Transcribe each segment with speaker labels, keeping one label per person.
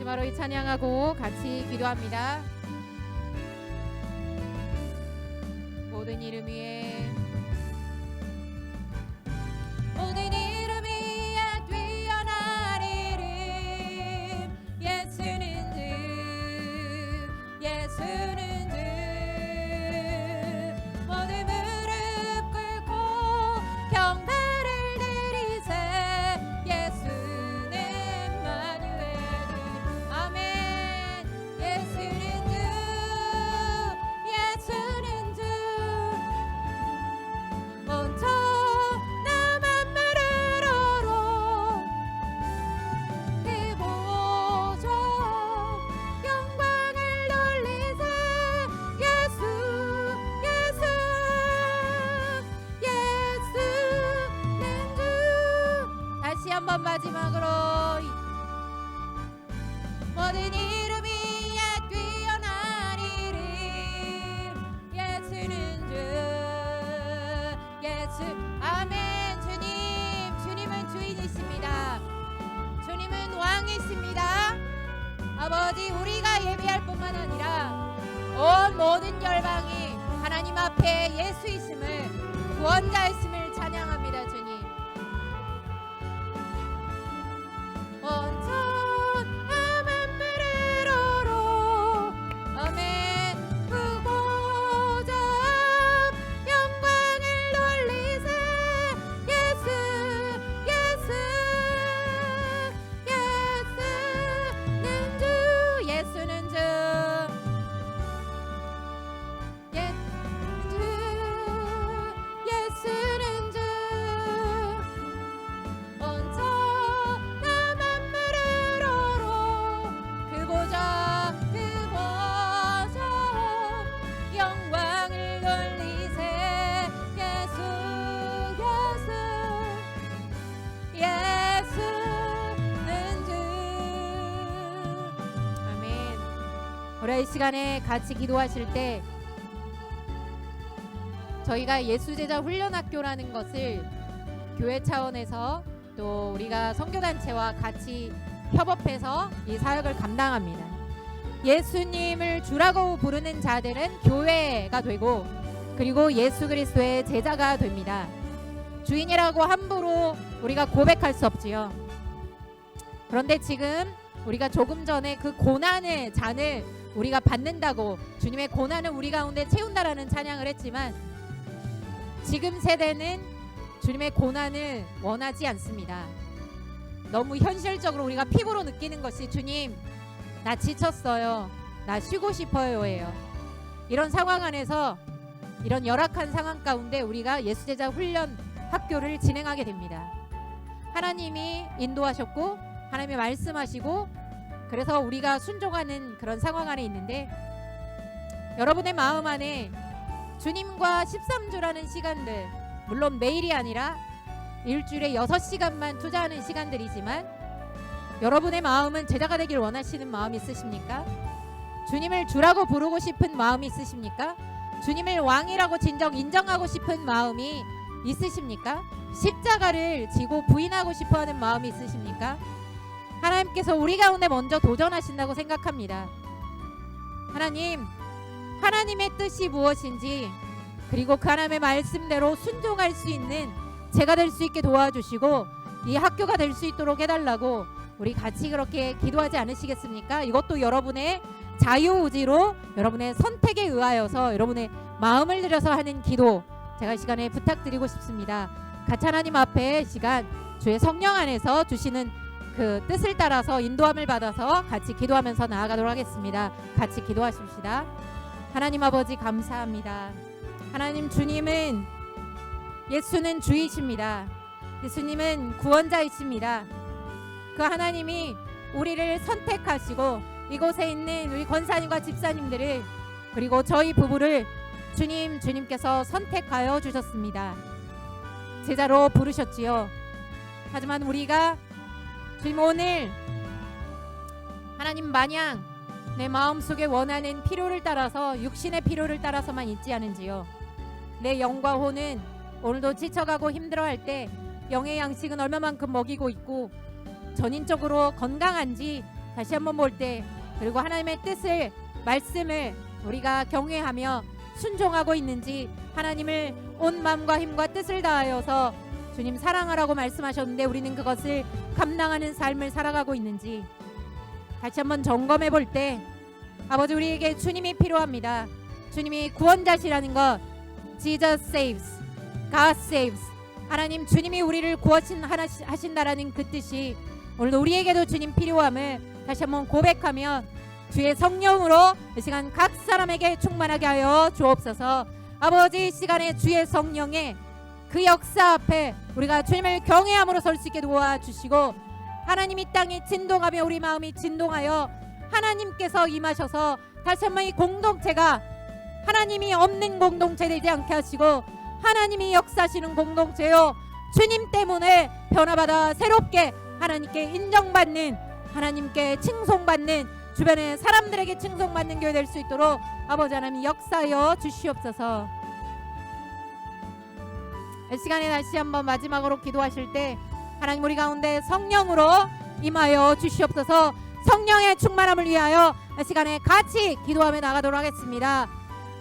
Speaker 1: 마지막으로 이 찬양하고 같이 기도합니다. 모든 이름 위에 모든 이름 위에 뛰어난 이름 예수는 주 예수는 주 모든 무릎 꿇고 경배를 드리세 예수는 만유의 주 아멘 예수는 주 예수는 주 먼저 나만 물으러로 그 보좌 영광을 돌리세 예수 예수 예수는 주 다시 한번 마지막으로 모든 이름 위에 뛰어난 이름 예수는 주 예수 아멘 주님 주님은 주인이십니다. 주님은 왕이십니다. 아버지 우리가 예배할 뿐만 아니라 온 모든 열방이 하나님 앞에 예수이심을 구원자이심을 찬양합니다. 주님 먼저 나만 물으러로 아멘 그 보좌 영광을 돌리세 예수 예수 예수는 주 예수는 주 예수는 주 먼저 나만 물으러로 그 보좌 영광을 돌리세 예수 예수는 주 아멘. 우리 이 시간에 같이 기도하실 때 저희가 예수제자 훈련학교라는 것을 교회 차원에서 또 우리가 선교단체와 같이 협업해서 이 사역을 감당합니다. 예수님을 주라고 부르는 자들은 교회가 되고 그리고 예수 그리스도의 제자가 됩니다. 주인이라고 함부로 우리가 고백할 수 없지요. 그런데 지금 우리가 조금 전에 그 고난의 잔을 우리가 받는다고 주님의 고난을 우리 가운데 채운다라는 찬양을 했지만 지금 세대는 주님의 고난을 원하지 않습니다. 너무 현실적으로 우리가 피부로 느끼는 것이 주님 나 지쳤어요 나 쉬고 싶어요 예요. 이런 상황 안에서 이런 열악한 상황 가운데 우리가 예수제자 훈련 학교를 진행하게 됩니다. 하나님이 인도하셨고 하나님이 말씀하시고 그래서 우리가 순종하는 그런 상황 안에 있는데 여러분의 마음 안에 주님과 13주라는 시간들 물론 매일이 아니라 일주일에 6시간만 투자하는 시간들이지만 여러분의 마음은 제자가 되길 원하시는 마음이 있으십니까? 주님을 주라고 부르고 싶은 마음이 있으십니까? 주님을 왕이라고 진정 인정하고 싶은 마음이 있으십니까? 십자가를 지고 부인하고 싶어하는 마음이 있으십니까? 하나님께서 우리 가운데 먼저 도전하신다고 생각합니다. 하나님의 뜻이 무엇인지 그리고 그 하나님의 말씀대로 순종할 수 있는 제가 될 수 있게 도와주시고 이 학교가 될 수 있도록 해달라고 우리 같이 그렇게 기도하지 않으시겠습니까? 이것도 여러분의 자유의지로 여러분의 선택에 의하여서 여러분의 마음을 들여서 하는 기도 제가 이 시간에 부탁드리고 싶습니다. 같이 하나님 앞에 시간 주의 성령 안에서 주시는 그 뜻을 따라서 인도함을 받아서 같이 기도하면서 나아가도록 하겠습니다. 같이 기도하십시다. 하나님 아버지 감사합니다. 하나님 주님은 예수는 주이십니다. 예수님은 구원자이십니다. 그 하나님이 우리를 선택하시고 이곳에 있는 우리 권사님과 집사님들을 그리고 저희 부부를 주님께서 선택하여 주셨습니다. 제자로 부르셨지요. 하지만 우리가 주님 오늘 하나님 마냥 내 마음속에 원하는 필요를 따라서 육신의 필요를 따라서만 있지 않은지요. 내 영과 혼은 오늘도 지쳐가고 힘들어할 때 영의 양식은 얼마만큼 먹이고 있고 전인적으로 건강한지 다시 한번 볼 때, 그리고 하나님의 뜻을, 말씀을 우리가 경외하며 순종하고 있는지, 하나님을 온 마음과 힘과 뜻을 다하여서 주님 사랑하라고 말씀하셨는데 우리는 그것을 감당하는 삶을 살아가고 있는지 다시 한번 점검해 볼 때, 아버지, 우리에게 주님이 필요합니다. 주님이 구원자시라는 것, Jesus saves, God saves. 하나님, 주님이 우리를 구원하신다라는 그 뜻이 오늘도 우리에게도 주님 필요함을 다시 한번 고백하며 주의 성령으로 이 시간 각 사람에게 충만하게 하여 주옵소서. 아버지, 이 시간에 주의 성령의 그 역사 앞에 우리가 주님을 경외함으로 설 수 있게 도와주시고, 하나님 이 땅이 진동하며 우리 마음이 진동하여 하나님께서 임하셔서 다시 한번 이 공동체가 하나님이 없는 공동체 되지 않게 하시고 하나님이 역사하시는 공동체요, 주님 때문에 변화받아 새롭게 하나님께 인정받는, 하나님께 칭송받는, 주변의 사람들에게 칭송받는 교회 될 수 있도록 아버지 하나님 역사하여 주시옵소서. 이 시간에 다시 한번 마지막으로 기도하실 때 하나님, 우리 가운데 성령으로 임하여 주시옵소서. 성령의 충만함을 위하여 이 시간에 같이 기도하며 나가도록 하겠습니다.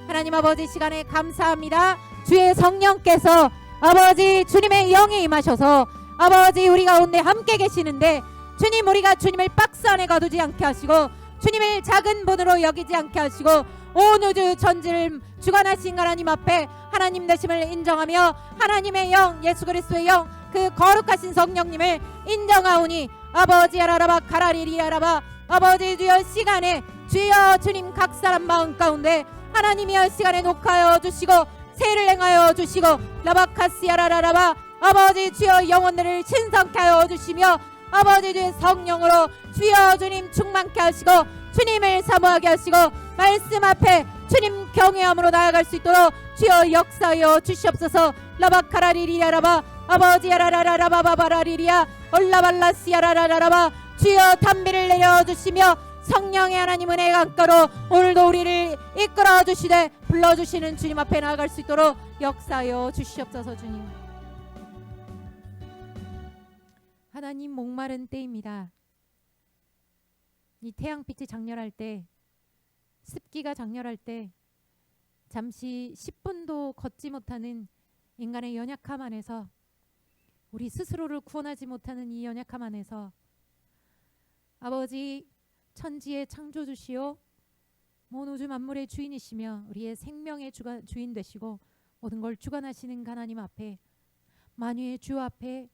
Speaker 1: 하나님 아버지, 시간에 감사합니다. 주의 성령께서 아버지 주님의 영이 임하셔서 아버지 우리 가운데 함께 계시는데, 주님, 우리가 주님을 박스 안에 가두지 않게 하시고 주님을 작은 분으로 여기지 않게 하시고 온 우주 전지를 주관하신 하나님 앞에 하나님 되심을 인정하며 하나님의 영, 예수 그리스도의 영, 그 거룩하신 성령님을 인정하오니 아버지 아라라바 가라리리 아라바, 아버지 주여 시간에 주여 주님 각 사람 마음 가운데 하나님이여 시간에 녹하여 주시고 세를 행하여 주시고 라바카시아라라라바, 아버지 주여 영혼들을 신성케 하여 주시며 아버지 주의 성령으로 주여 주님 충만케 하시고 주님을 사모하게 하시고 말씀 앞에 주님 경외함으로 나아갈 수 있도록 주여 역사하여 주시옵소서. 라바카라리리아라바, 아버지 아라라라바바바라리리아 올라발라시아라라라바, 주여 담비를 내려주시며 성령의 하나님 은혜의 강가로 오늘도 우리를 이끌어 주시되 불러주시는 주님 앞에 나아갈 수 있도록 역사하여 주시옵소서. 주님, 하나님, 목마른 때입니다. 이 태양빛이 장렬할 때, 습기가 장렬할 때 잠시 10분도 걷지 못하는 인간의 연약함 안에서, 우리 스스로를 구원하지 못하는 이 연약함 안에서 아버지 천지의 창조주시오 온 우주 만물의 주인이시며 우리의 생명의 주인 되시고 모든 걸 주관하시는 하나님 앞에, 만유의 주 앞에,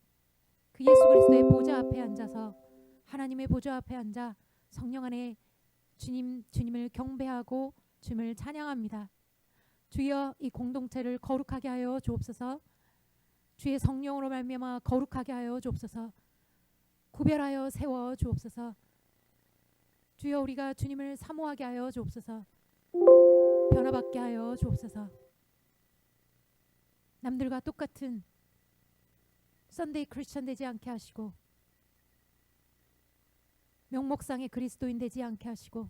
Speaker 1: 그 예수 그리스도의 보좌 앞에 앉아서 하나님의 보좌 앞에 앉아 성령 안에 주님을 경배하고 주님을 찬양합니다. 주여 이 공동체를 거룩하게 하여 주옵소서. 주의 성령으로 말미암아 거룩하게 하여 주옵소서. 구별하여 세워 주옵소서. 주여 우리가 주님을 사모하게 하여 주옵소서. 변화받게 하여 주옵소서. 남들과 똑같은 썬데이 크리스천 되지 않게 하시고 명목상의 그리스도인 되지 않게 하시고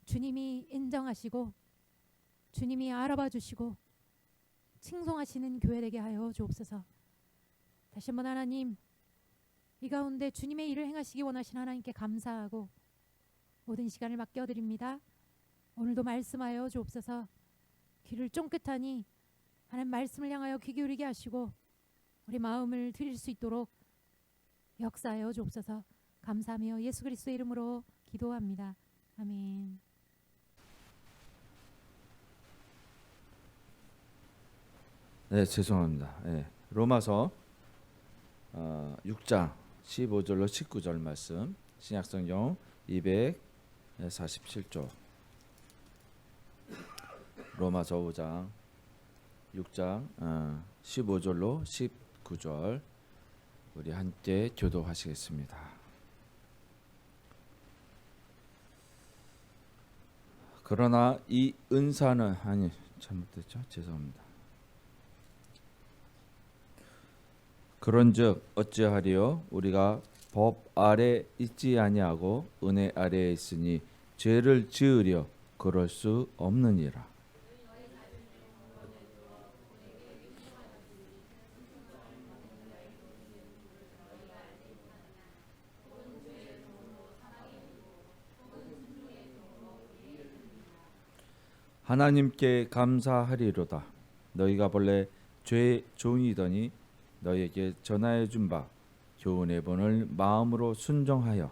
Speaker 1: 주님이 인정하시고 주님이 알아봐 주시고 칭송하시는 교회 되게 하여 주옵소서. 다시 한번 하나님, 이 가운데 주님의 일을 행하시기 원하신 하나님께 감사하고 모든 시간을 맡겨드립니다. 오늘도 말씀하여 주옵소서. 귀를 쫑긋하니 하나님 말씀을 향하여 귀 기울이게 하시고 우리 마음을 드릴 수 있도록 역사하여 주옵소서. 감사하며 예수 그리스도의 이름으로 기도합니다. 아멘.
Speaker 2: 네, 죄송합니다. 네, 로마서 6장 15절로 19절 말씀, 신약성경 247쪽. 로마서 5장 6장 15절로 19절 우리 함께 교독하시겠습니다. 그러나 이 은사는 잘못됐죠? 죄송합니다. 그런즉 어찌하리요? 우리가 법 아래 있지 아니하고 은혜 아래에 있으니 죄를 지으려 그럴 수 없느니라. 하나님께 감사하리로다. 너희가 본래 죄의 종이더니 너희에게 전하여 준 바 교훈의 본을 마음으로 순종하여.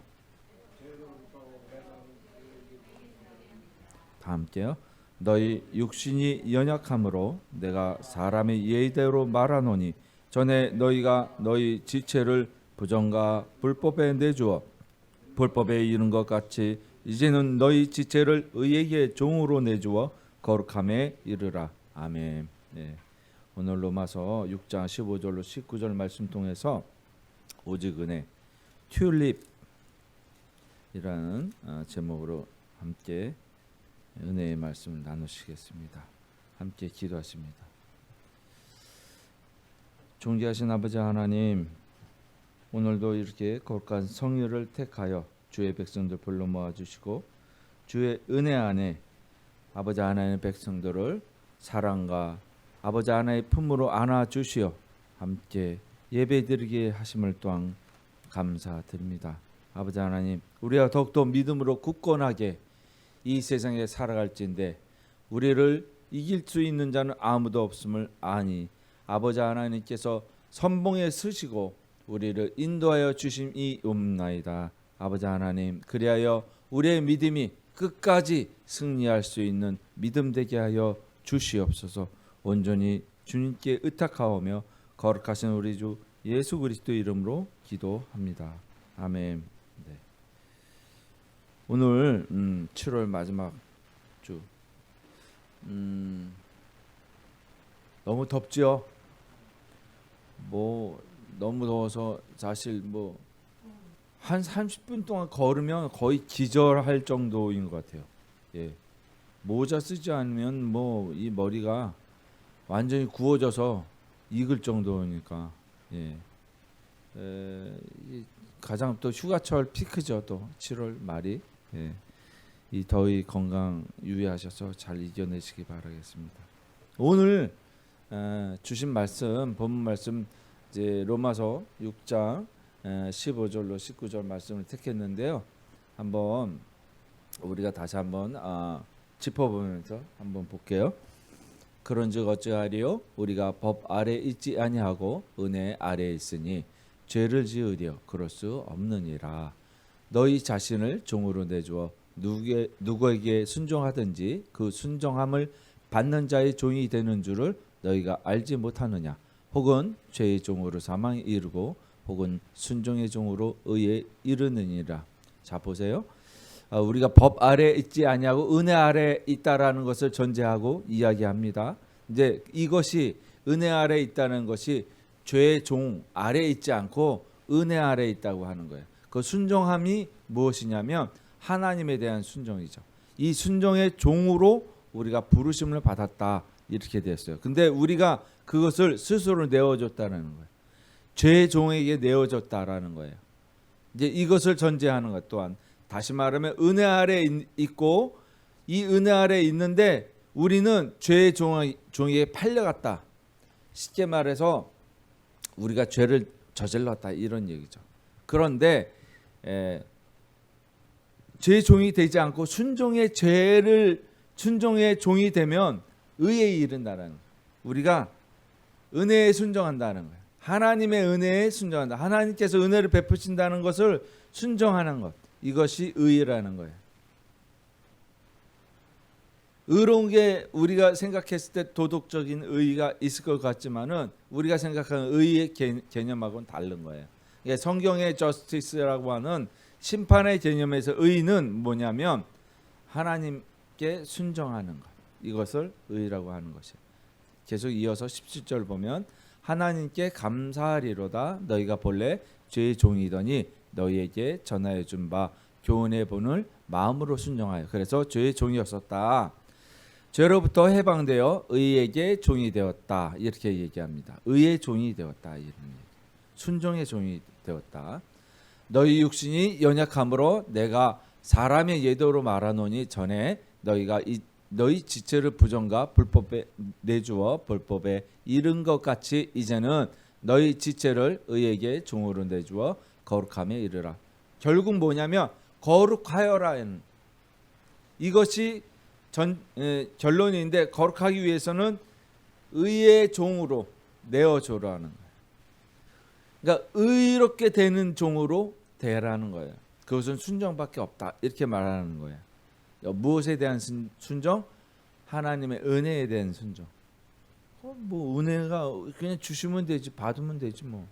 Speaker 2: 다 함께요. 너희 육신이 연약함으로 내가 사람의 예의대로 말하노니 전에 너희가 너희 지체를 부정과 불법에 내주어 불법에 이른 것 같이 이제는 너희 지체를 의에게 종으로 내주어 거룩함에 이르라. 아멘. 네. 오늘 로마서 6장 15절로 19절 말씀 통해서 오직 은혜 튤립이라는 제목으로 함께 은혜의 말씀을 나누시겠습니다. 함께 기도하십니다. 존귀하신 아버지 하나님, 오늘도 이렇게 거룩한 성일을 택하여 주의 백성들 불러 모아주시고 주의 은혜 안에 아버지 하나님의 백성들을 사랑과 아버지 하나님의 품으로 안아주시어 함께 예배드리게 하심을 또한 감사드립니다. 아버지 하나님, 우리가 더욱더 믿음으로 굳건하게 이 세상에 살아갈진데 우리를 이길 수 있는 자는 아무도 없음을 아니 아버지 하나님께서 선봉에 서시고 우리를 인도하여 주심이 옵나이다. 아버지 하나님, 그리하여 우리의 믿음이 끝까지 승리할 수 있는 믿음 되게 하여 주시옵소서. 온전히 주님께 의탁하오며 거룩하신 우리 주 예수 그리스도 이름으로 기도합니다. 아멘. 네. 오늘 7월 마지막 주 너무 덥죠? 뭐 너무 더워서 사실 뭐 한 30분 동안 걸으면 거의 기절할 정도인 것 같아요. 예. 모자 쓰지 않으면 뭐 이 머리가 완전히 구워져서 익을 정도니까. 예. 가장 또 휴가철 피크죠. 또 7월 말이. 예. 이 더위 건강 유의하셔서 잘 이겨내시기 바라겠습니다. 오늘 주신 말씀, 본문 말씀 이제 로마서 6장 15절로 19절 말씀을 택했는데요. 한번 우리가 다시 한번 짚어보면서 한번 볼게요. 그런즉 어찌하리요? 우리가 법 아래 있지 아니하고 은혜 아래에 있으니 죄를 지으려 그럴 수 없느니라. 너희 자신을 종으로 내주어 누구에게 순종하든지 그 순종함을 받는 자의 종이 되는 줄을 너희가 알지 못하느냐? 혹은 죄의 종으로 사망에 이르고 혹은 순종의 종으로 의에 이르느니라. 자 보세요. 우리가 법 아래 있지 아니하고 은혜 아래 있다라는 것을 전제하고 이야기합니다. 이제 이것이 은혜 아래 있다는 것이 죄의 종 아래 있지 않고 은혜 아래 있다고 하는 거예요. 그 순종함이 무엇이냐면 하나님에 대한 순종이죠. 이 순종의 종으로 우리가 부르심을 받았다 이렇게 됐어요. 근데 우리가 그것을 스스로 내어줬다는 거예요. 죄의 종에게 내어줬다라는 거예요. 이제 이것을 전제하는 것 또한 다시 말하면 은혜 아래 있고 이 은혜 아래 있는데 우리는 죄의 종에게 팔려갔다. 쉽게 말해서 우리가 죄를 저질렀다 이런 얘기죠. 그런데 죄의 종이 되지 않고 순종의 종이 되면 의에 이른다는 거예요. 우리가 은혜에 순종한다는 거예요. 하나님의 은혜에 순종한다. 하나님께서 은혜를 베푸신다는 것을 순종하는 것. 이것이 의라는 거예요. 의로운 게 우리가 생각했을 때 도덕적인 의의가 있을 것 같지만은 우리가 생각하는 의의 개념하고는 다른 거예요. 성경의 저스티스라고 하는 심판의 개념에서 의는 뭐냐면 하나님께 순종하는 것. 이것을 의라고 하는 것이에요. 계속 이어서 17절 보면 하나님께 감사하리로다. 너희가 본래 죄의 종이더니 너희에게 전하여 준 바 교훈의 본을 마음으로 순종하여. 그래서 죄의 종이었었다. 죄로부터 해방되어 의에게 종이 되었다. 이렇게 얘기합니다. 의의 종이 되었다. 이런 얘기. 순종의 종이 되었다. 너희 육신이 연약함으로 내가 사람의 예도로 말하노니 전에 너희가 너희 지체를 부정과 불법에 내주어 불법에 이른 것 같이 이제는 너희 지체를 의에게 종으로 내주어 거룩함에 이르라. 결국 뭐냐면 거룩하여라는 이것이 결론인데 거룩하기 위해서는 의의 종으로 내어줘라는 거예요. 그러니까 의롭게 되는 종으로 되라는 거예요. 그것은 순종밖에 없다 이렇게 말하는 거예요. 무엇에 대한 순종? 하나님의 은혜에 대한 순종. 뭐 은혜가 그냥 주시면 되지, 받으면 되지 뭐.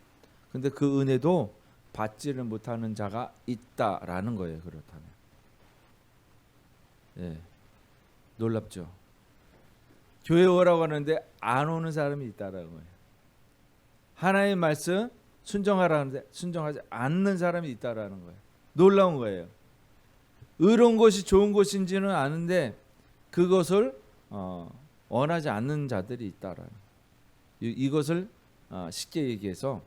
Speaker 2: 근데 그 은혜도 받지를 못하는 자가 있다라는 거예요. 그렇다면, 예, 놀랍죠. 교회 오라고 하는데 안 오는 사람이 있다라는 거예요. 하나님의 말씀 순종하라는데 순종하지 않는 사람이 있다라는 거예요. 놀라운 거예요. 의로운 것이 좋은 것인지는 아는데 그것을 원하지 않는 자들이 있다라는 이것을 쉽게 얘기해서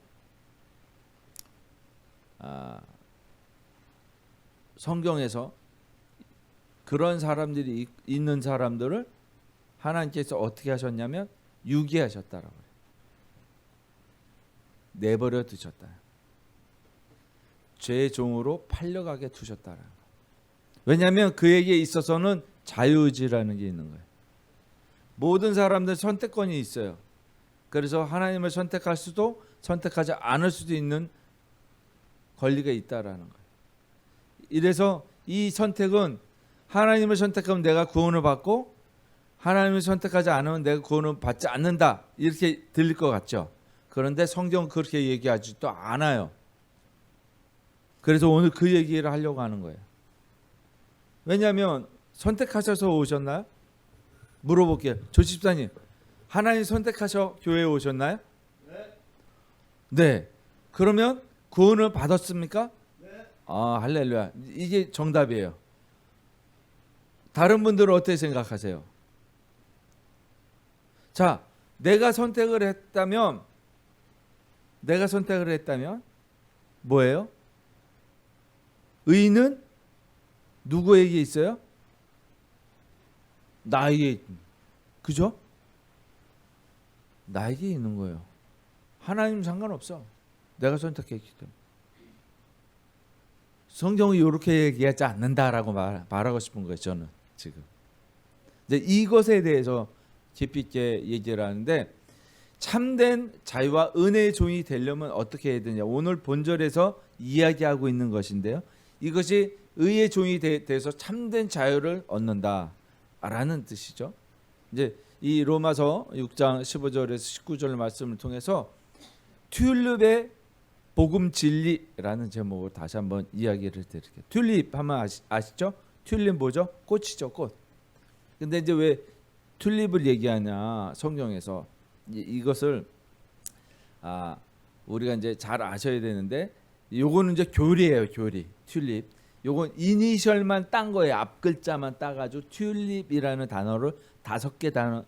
Speaker 2: 성경에서 그런 사람들이 있는 사람들을 하나님께서 어떻게 하셨냐면 유기하셨다라고 해요. 내버려 두셨다. 죄의 종으로 팔려가게 두셨다라는 거예요. 왜냐하면 그에게 있어서는 자유의지라는 게 있는 거예요. 모든 사람들 선택권이 있어요. 그래서 하나님을 선택할 수도 선택하지 않을 수도 있는 권리가 있다라는 거예요. 이래서 이 선택은 하나님을 선택하면 내가 구원을 받고 하나님을 선택하지 않으면 내가 구원을 받지 않는다 이렇게 들릴 것 같죠. 그런데 성경은 그렇게 얘기하지도 않아요. 그래서 오늘 그 얘기를 하려고 하는 거예요. 왜냐하면 선택하셔서 오셨나요? 물어볼게요. 조 집사님, 하나님 선택하셔 교회에 오셨나요? 네. 네. 그러면 구원을 받았습니까? 네. 아, 할렐루야. 이게 정답이에요. 다른 분들은 어떻게 생각하세요? 자, 내가 선택을 했다면 뭐예요? 의는 누구에게 있어요? 나에게, 그죠? 나에게 있는 거예요. 하나님 상관없어. 내가 선택했기 때문에. 성경이 이렇게 얘기하지 않는다라고 말하고 싶은 거예요. 저는 지금 이제 이것에 대해서 깊이 있게 얘기를 하는데, 참된 자유와 은혜의 종이 되려면 어떻게 해야 되냐. 오늘 본절에서 이야기하고 있는 것인데요. 이것이 의의 종이 돼서 참된 자유를 얻는다라는 뜻이죠. 이제 이 로마서 6장 15절에서 19절 말씀을 통해서 튤립의 복음 진리라는 제목으로 다시 한번 이야기를 드릴게요. 튤립 하면 아시죠? 튤립 뭐죠? 꽃이죠, 꽃. 근데 이제 왜 튤립을 얘기하냐 성경에서 이것을 우리가 이제 잘 아셔야 되는데, 요거는 이제 교리예요, 교리. 튤립. 요건 이니셜만 딴 거예요. 앞 글자만 따가지고 튤립이라는 단어를 5개 단어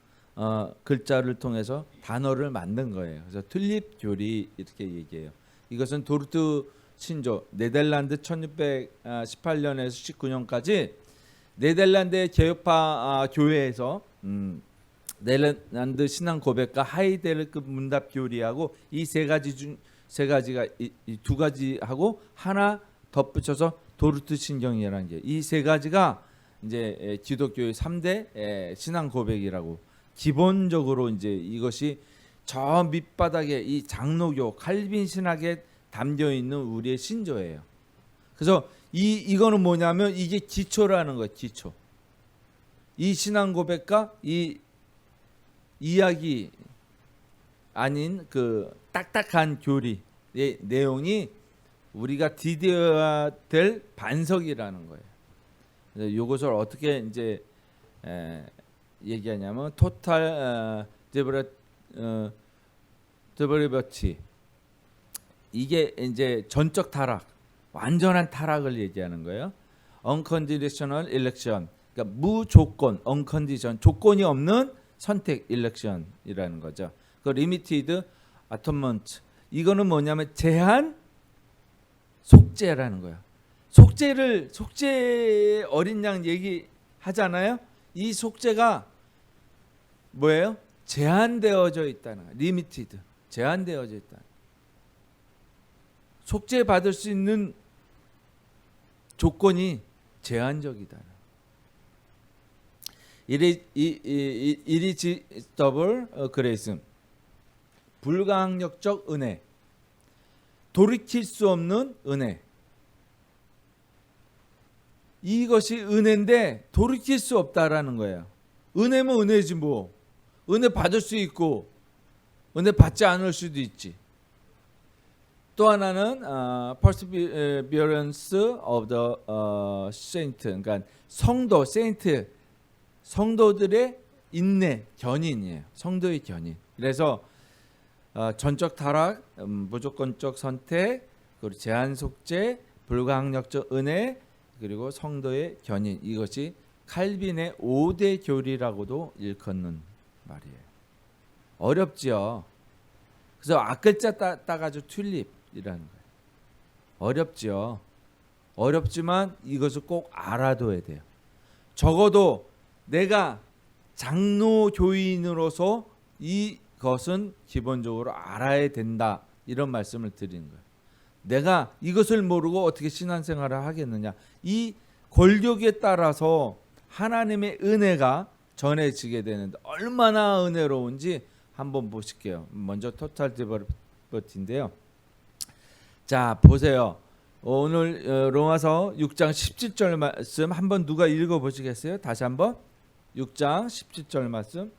Speaker 2: 글자를 통해서 단어를 만든 거예요. 그래서 튤립 교리 이렇게 얘기해요. 이것은 도르트 신조, 네덜란드 1618년에서 19년까지 네덜란드의 개혁파 교회에서 네덜란드 신앙 고백과 하이델베르크 문답 교리하고 이 세 가지가 이 두 가지하고 하나 덧붙여서 도르트 신경이라는 게, 이 세 가지가 이제 기독교의 3대 신앙 고백이라고, 기본적으로 이제 이것이 저 밑바닥에 이 장로교 칼빈 신학에 담겨 있는 우리의 신조예요. 그래서 이거는 뭐냐면 이게 기초라는 거예요. 기초. 이 신앙 고백과 이 이야기 아닌 그 딱딱한 교리의 내용이 우리가 디뎌야 될 반석이라는 거예요. 그래서 이것을 어떻게 이제 얘기하냐면 토탈 데브리버티, 이게 이제 전적 타락, 완전한 타락을 얘기하는 거예요. unconditional election, 그러니까 무조건, uncondition, 조건이 없는 선택, election이라는 거죠. 그 limited atonement, 이거는 뭐냐면 제한 속죄라는 거야. 속죄 어린 양 얘기하잖아요. 이 속죄가 뭐예요? 제한되어져 있다는 거야. limited, 제한되어져 있다. 속죄 받을 수 있는 조건이 제한적이다. irresistible grace, 불가항력적 은혜, 돌이킬 수 없는 은혜. 이것이 은혜인데 돌이킬 수 없다라는 거예요. 은혜면 은혜지 뭐. 은혜 받을 수 있고 은혜 받지 않을 수도 있지. 또 하나는 perseverance of the saint, 그러니까 성도, 세인트, 성도들의 인내, 견인이에요. 성도의 견인. 그래서 전적 타락, 무조건적 선택, 그리고 제한 속죄, 불가항력적 은혜, 그리고 성도의 견인. 이것이 칼빈의 5대 교리라고도 일컫는 말이에요. 어렵지요. 그래서 앞글자 따가지고 튤립이라는 거예요. 어렵지요. 어렵지만 이것을 꼭 알아둬야 돼요. 적어도 내가 장로 교인으로서 이것은 기본적으로 알아야 된다, 이런 말씀을 드리는 거예요. 내가 이것을 모르고 어떻게 신앙생활을 하겠느냐. 이 권력에 따라서 하나님의 은혜가 전해지게 되는데 얼마나 은혜로운지 한번 보실게요. 먼저 토탈 디버티인데요. 자, 보세요. 오늘 로마서 6장 17절 말씀 한번 누가 읽어 보시겠어요? 다시 한번 6장 17절 말씀.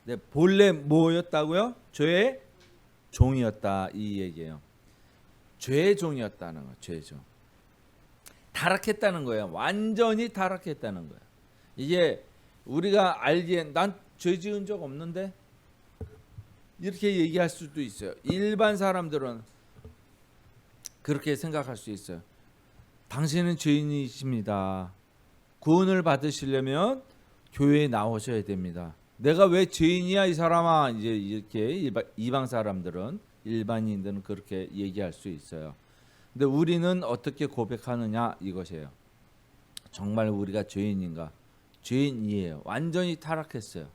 Speaker 2: 네, 본래 뭐였다고요? 죄의 종이었다, 이 얘기예요. 죄의 종이었다는 거예요. 죄의 종. 타락했다는 거예요. 완전히 타락했다는 거예요. 이게 우리가 알기에 난 죄 지은 적 없는데 이렇게 얘기할 수도 있어요. 일반 사람들은 그렇게 생각할 수 있어요. 당신은 죄인이십니다. 구원을 받으시려면 교회에 나오셔야 됩니다. 내가 왜 죄인이야 이 사람아, 이제 이렇게 이방 사람들은, 일반인들은 그렇게 얘기할 수 있어요. 근데 우리는 어떻게 고백하느냐 이것이에요. 정말 우리가 죄인인가? 죄인이에요. 완전히 타락했어요.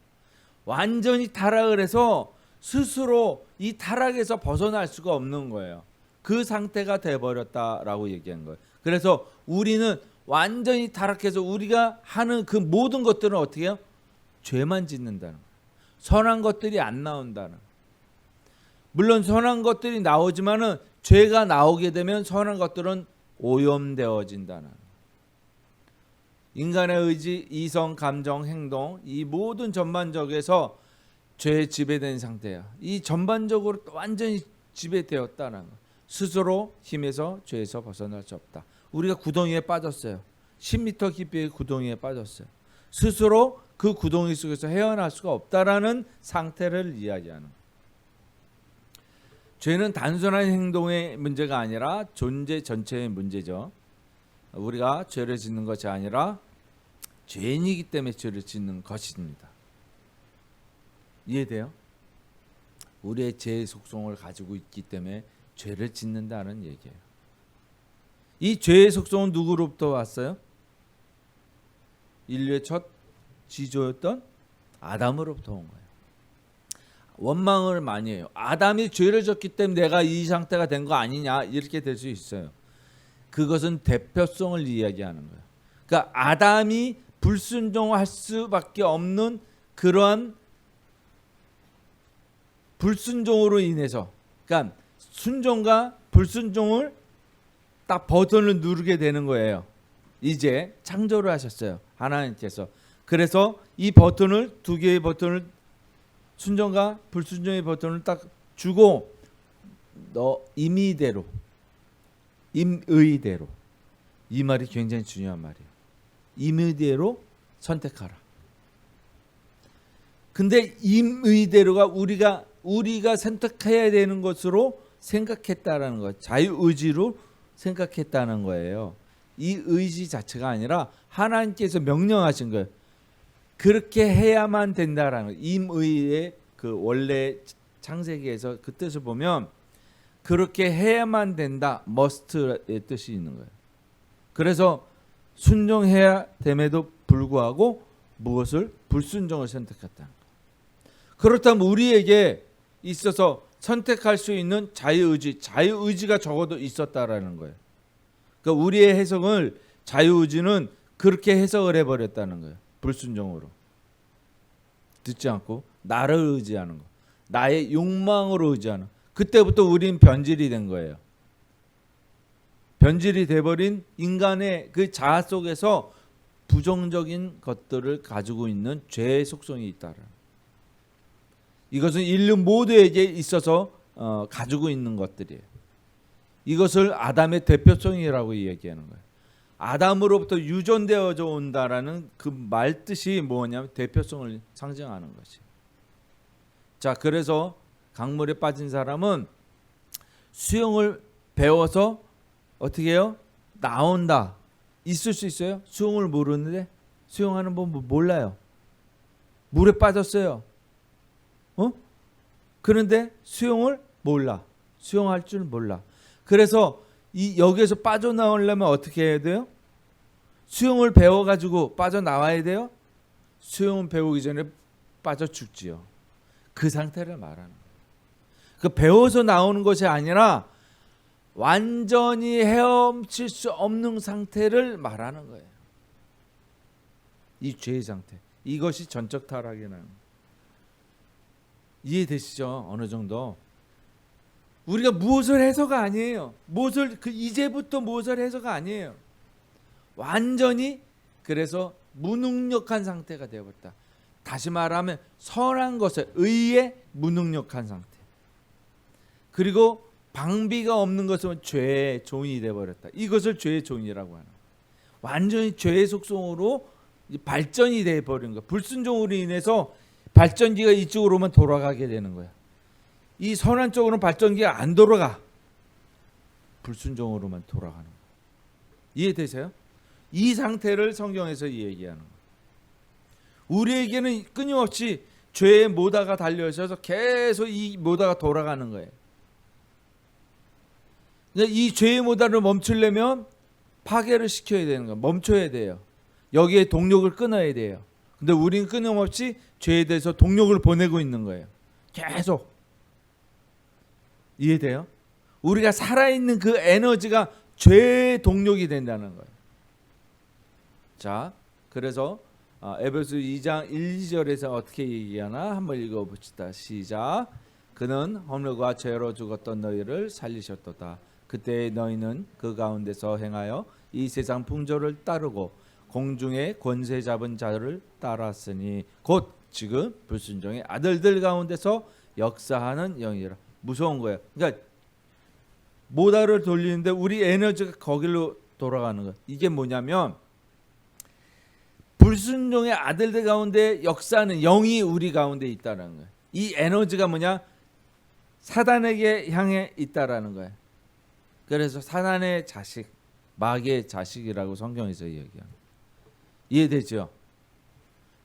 Speaker 2: 완전히 타락을 해서 스스로 이 타락에서 벗어날 수가 없는 거예요. 그 상태가 돼버렸다라고 얘기한 거예요. 그래서 우리는 완전히 타락해서 우리가 하는 그 모든 것들은 어떻게 해요? 죄만 짓는다는 거예요. 선한 것들이 안 나온다는 거예요. 물론 선한 것들이 나오지만은 죄가 나오게 되면 선한 것들은 오염되어진다는 거예요. 인간의 의지, 이성, 감정, 행동, 이 모든 전반적에서 죄에 지배된 상태야. 이 전반적으로 완전히 지배되었다는 거예요. 스스로 힘에서 죄에서 벗어날 수 없다. 우리가 구덩이에 빠졌어요. 10m 깊이의 구덩이에 빠졌어요. 스스로 그 구덩이 속에서 헤어날 수가 없다라는 상태를 이야기하는 거예요. 죄는 단순한 행동의 문제가 아니라 존재 전체의 문제죠. 우리가 죄를 짓는 것이 아니라 죄인이기 때문에 죄를 짓는 것입니다. 이해돼요? 우리의 죄의 속성을 가지고 있기 때문에 죄를 짓는다는 얘기예요. 이 죄의 속성은 누구로부터 왔어요? 인류의 첫 지조였던 아담으로부터 온 거예요. 원망을 많이 해요. 아담이 죄를 졌기 때문에 내가 이 상태가 된 거 아니냐, 이렇게 될 수 있어요. 그것은 대표성을 이야기하는 거예요. 그러니까 아담이 불순종할 수밖에 없는 그러한 불순종으로 인해서, 그러니까 순종과 불순종을 딱 버튼을 누르게 되는 거예요. 이제 창조를 하셨어요, 하나님께서. 그래서 이 버튼을, 두 개의 버튼을, 순종과 불순종의 버튼을 딱 주고, 너 임의대로, 임의대로, 이 말이 굉장히 중요한 말이에요. 임의대로 선택하라. 근데 임의대로가 우리가 선택해야 되는 것으로 생각했다라는 것, 자유의지로 생각했다는 거예요. 이 의지 자체가 아니라 하나님께서 명령하신 거예요. 그렇게 해야만 된다라는 거예요. 임의의 그 원래 창세기에서 그 뜻을 보면 그렇게 해야만 된다, must의 뜻이 있는 거예요. 그래서 순종해야 됨에도 불구하고 무엇을? 불순종을 선택했다는 거예요. 그렇다면 우리에게 있어서 선택할 수 있는 자유의지가 적어도 있었다라는 거예요. 그러니까 우리의 해석을 자유의지는 그렇게 해석을 해버렸다는 거예요. 불순종으로 듣지 않고 나를 의지하는 거, 나의 욕망으로 의지하는 거. 그때부터 우린 변질이 된 거예요. 변질이 돼버린 인간의 그 자아 속에서 부정적인 것들을 가지고 있는 죄의 속성이 있다라. 이것은 인류 모두에게 있어서 가지고 있는 것들이에요. 이것을 아담의 대표성이라고 얘기하는 거예요. 아담으로부터 유전되어져 온다라는 그 말 뜻이 뭐냐면 대표성을 상징하는 것이. 자, 그래서 강물에 빠진 사람은 수영을 배워서 어떻게 해요? 나온다. 있을 수 있어요? 수영을 모르는데 수영하는 법 몰라요. 물에 빠졌어요. 그런데 수영을 몰라. 수영할 줄 몰라. 그래서 여기에서 빠져나오려면 어떻게 해야 돼요? 수영을 배워가지고 빠져나와야 돼요? 수영을 배우기 전에 빠져 죽지요. 그 상태를 말하는 거예요. 그 배워서 나오는 것이 아니라 완전히 헤엄칠 수 없는 상태를 말하는 거예요. 이 죄의 상태. 이것이 전적 타락이라는 거예요. 이해되시죠? 어느 정도. 우리가 무엇을 해서가 아니에요. 이제부터 무엇을 해서가 아니에요. 완전히 그래서 무능력한 상태가 되어버렸다. 다시 말하면 선한 것에 의해 무능력한 상태. 그리고 방비가 없는 것은 죄의 종이 되어버렸다. 이것을 죄의 종이라고 하는 거예요. 완전히 죄의 속성으로 발전이 되어버린 거예요. 불순종으로 인해서 발전기가 이쪽으로만 돌아가게 되는 거야. 이 선한 쪽으로는 발전기가 안 돌아가. 불순종으로만 돌아가는 거야. 이해되세요? 이 상태를 성경에서 얘기하는 거야. 우리에게는 끊임없이 죄의 모다가 달려있어서 계속 이 모다가 돌아가는 거예요. 이 죄의 모다를 멈추려면 파괴를 시켜야 되는 거야. 멈춰야 돼요. 여기에 동력을 끊어야 돼요. 근데 우리는 끊임없이 죄에 대해서 동력을 보내고 있는 거예요. 계속. 이해돼요? 우리가 살아있는 그 에너지가 죄의 동력이 된다는 거예요. 자, 그래서 에베소 2장 1, 2절에서 어떻게 얘기하나 한번 읽어봅시다. 시작. 그는 허물과 죄로 죽었던 너희를 살리셨도다. 그때 너희는 그 가운데서 행하여 이 세상 풍조를 따르고 공중의 권세 잡은 자를 따랐으니 곧 지금 불순종의 아들들 가운데서 역사하는 영이라. 무서운 거예요. 그러니까 모다를 돌리는데 우리 에너지가 거기로 돌아가는 거예요. 이게 뭐냐면 불순종의 아들들 가운데 역사하는 영이 우리 가운데 있다는 거예요. 이 에너지가 뭐냐? 사단에게 향해 있다라는 거예요. 그래서 사단의 자식, 마귀의 자식이라고 성경에서 얘기합니다. 이해되죠?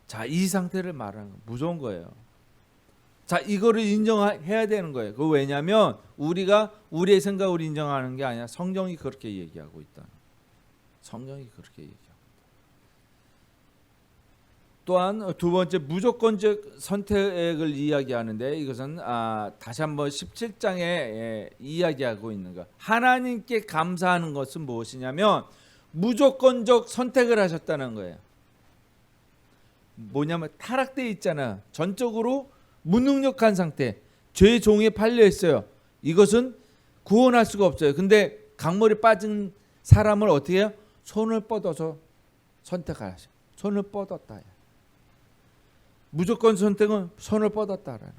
Speaker 2: 자, 이 상태를 말하는 거 무서운 거예요. 자, 이거를 인정해야 되는 거예요. 그 왜냐하면 우리가 우리의 생각을 인정하는 게 아니라 성경이 그렇게 얘기하고 있다. 성경이 그렇게 얘기하고 있다. 또한 두 번째 무조건적 선택을 이야기하는데 이것은 다시 한번 17장에 이야기하고 있는 거. 하나님께 감사하는 것은 무엇이냐면 무조건적 선택을 하셨다는 거예요. 뭐냐면 타락되어 있잖아. 전적으로 무능력한 상태, 죄의 종에 팔려 있어요. 이것은 구원할 수가 없어요. 근데 강물에 빠진 사람을 어떻게 해요? 손을 뻗어서 선택하셔. 손을 뻗었다. 무조건 선택은 손을 뻗었다라는 거예요.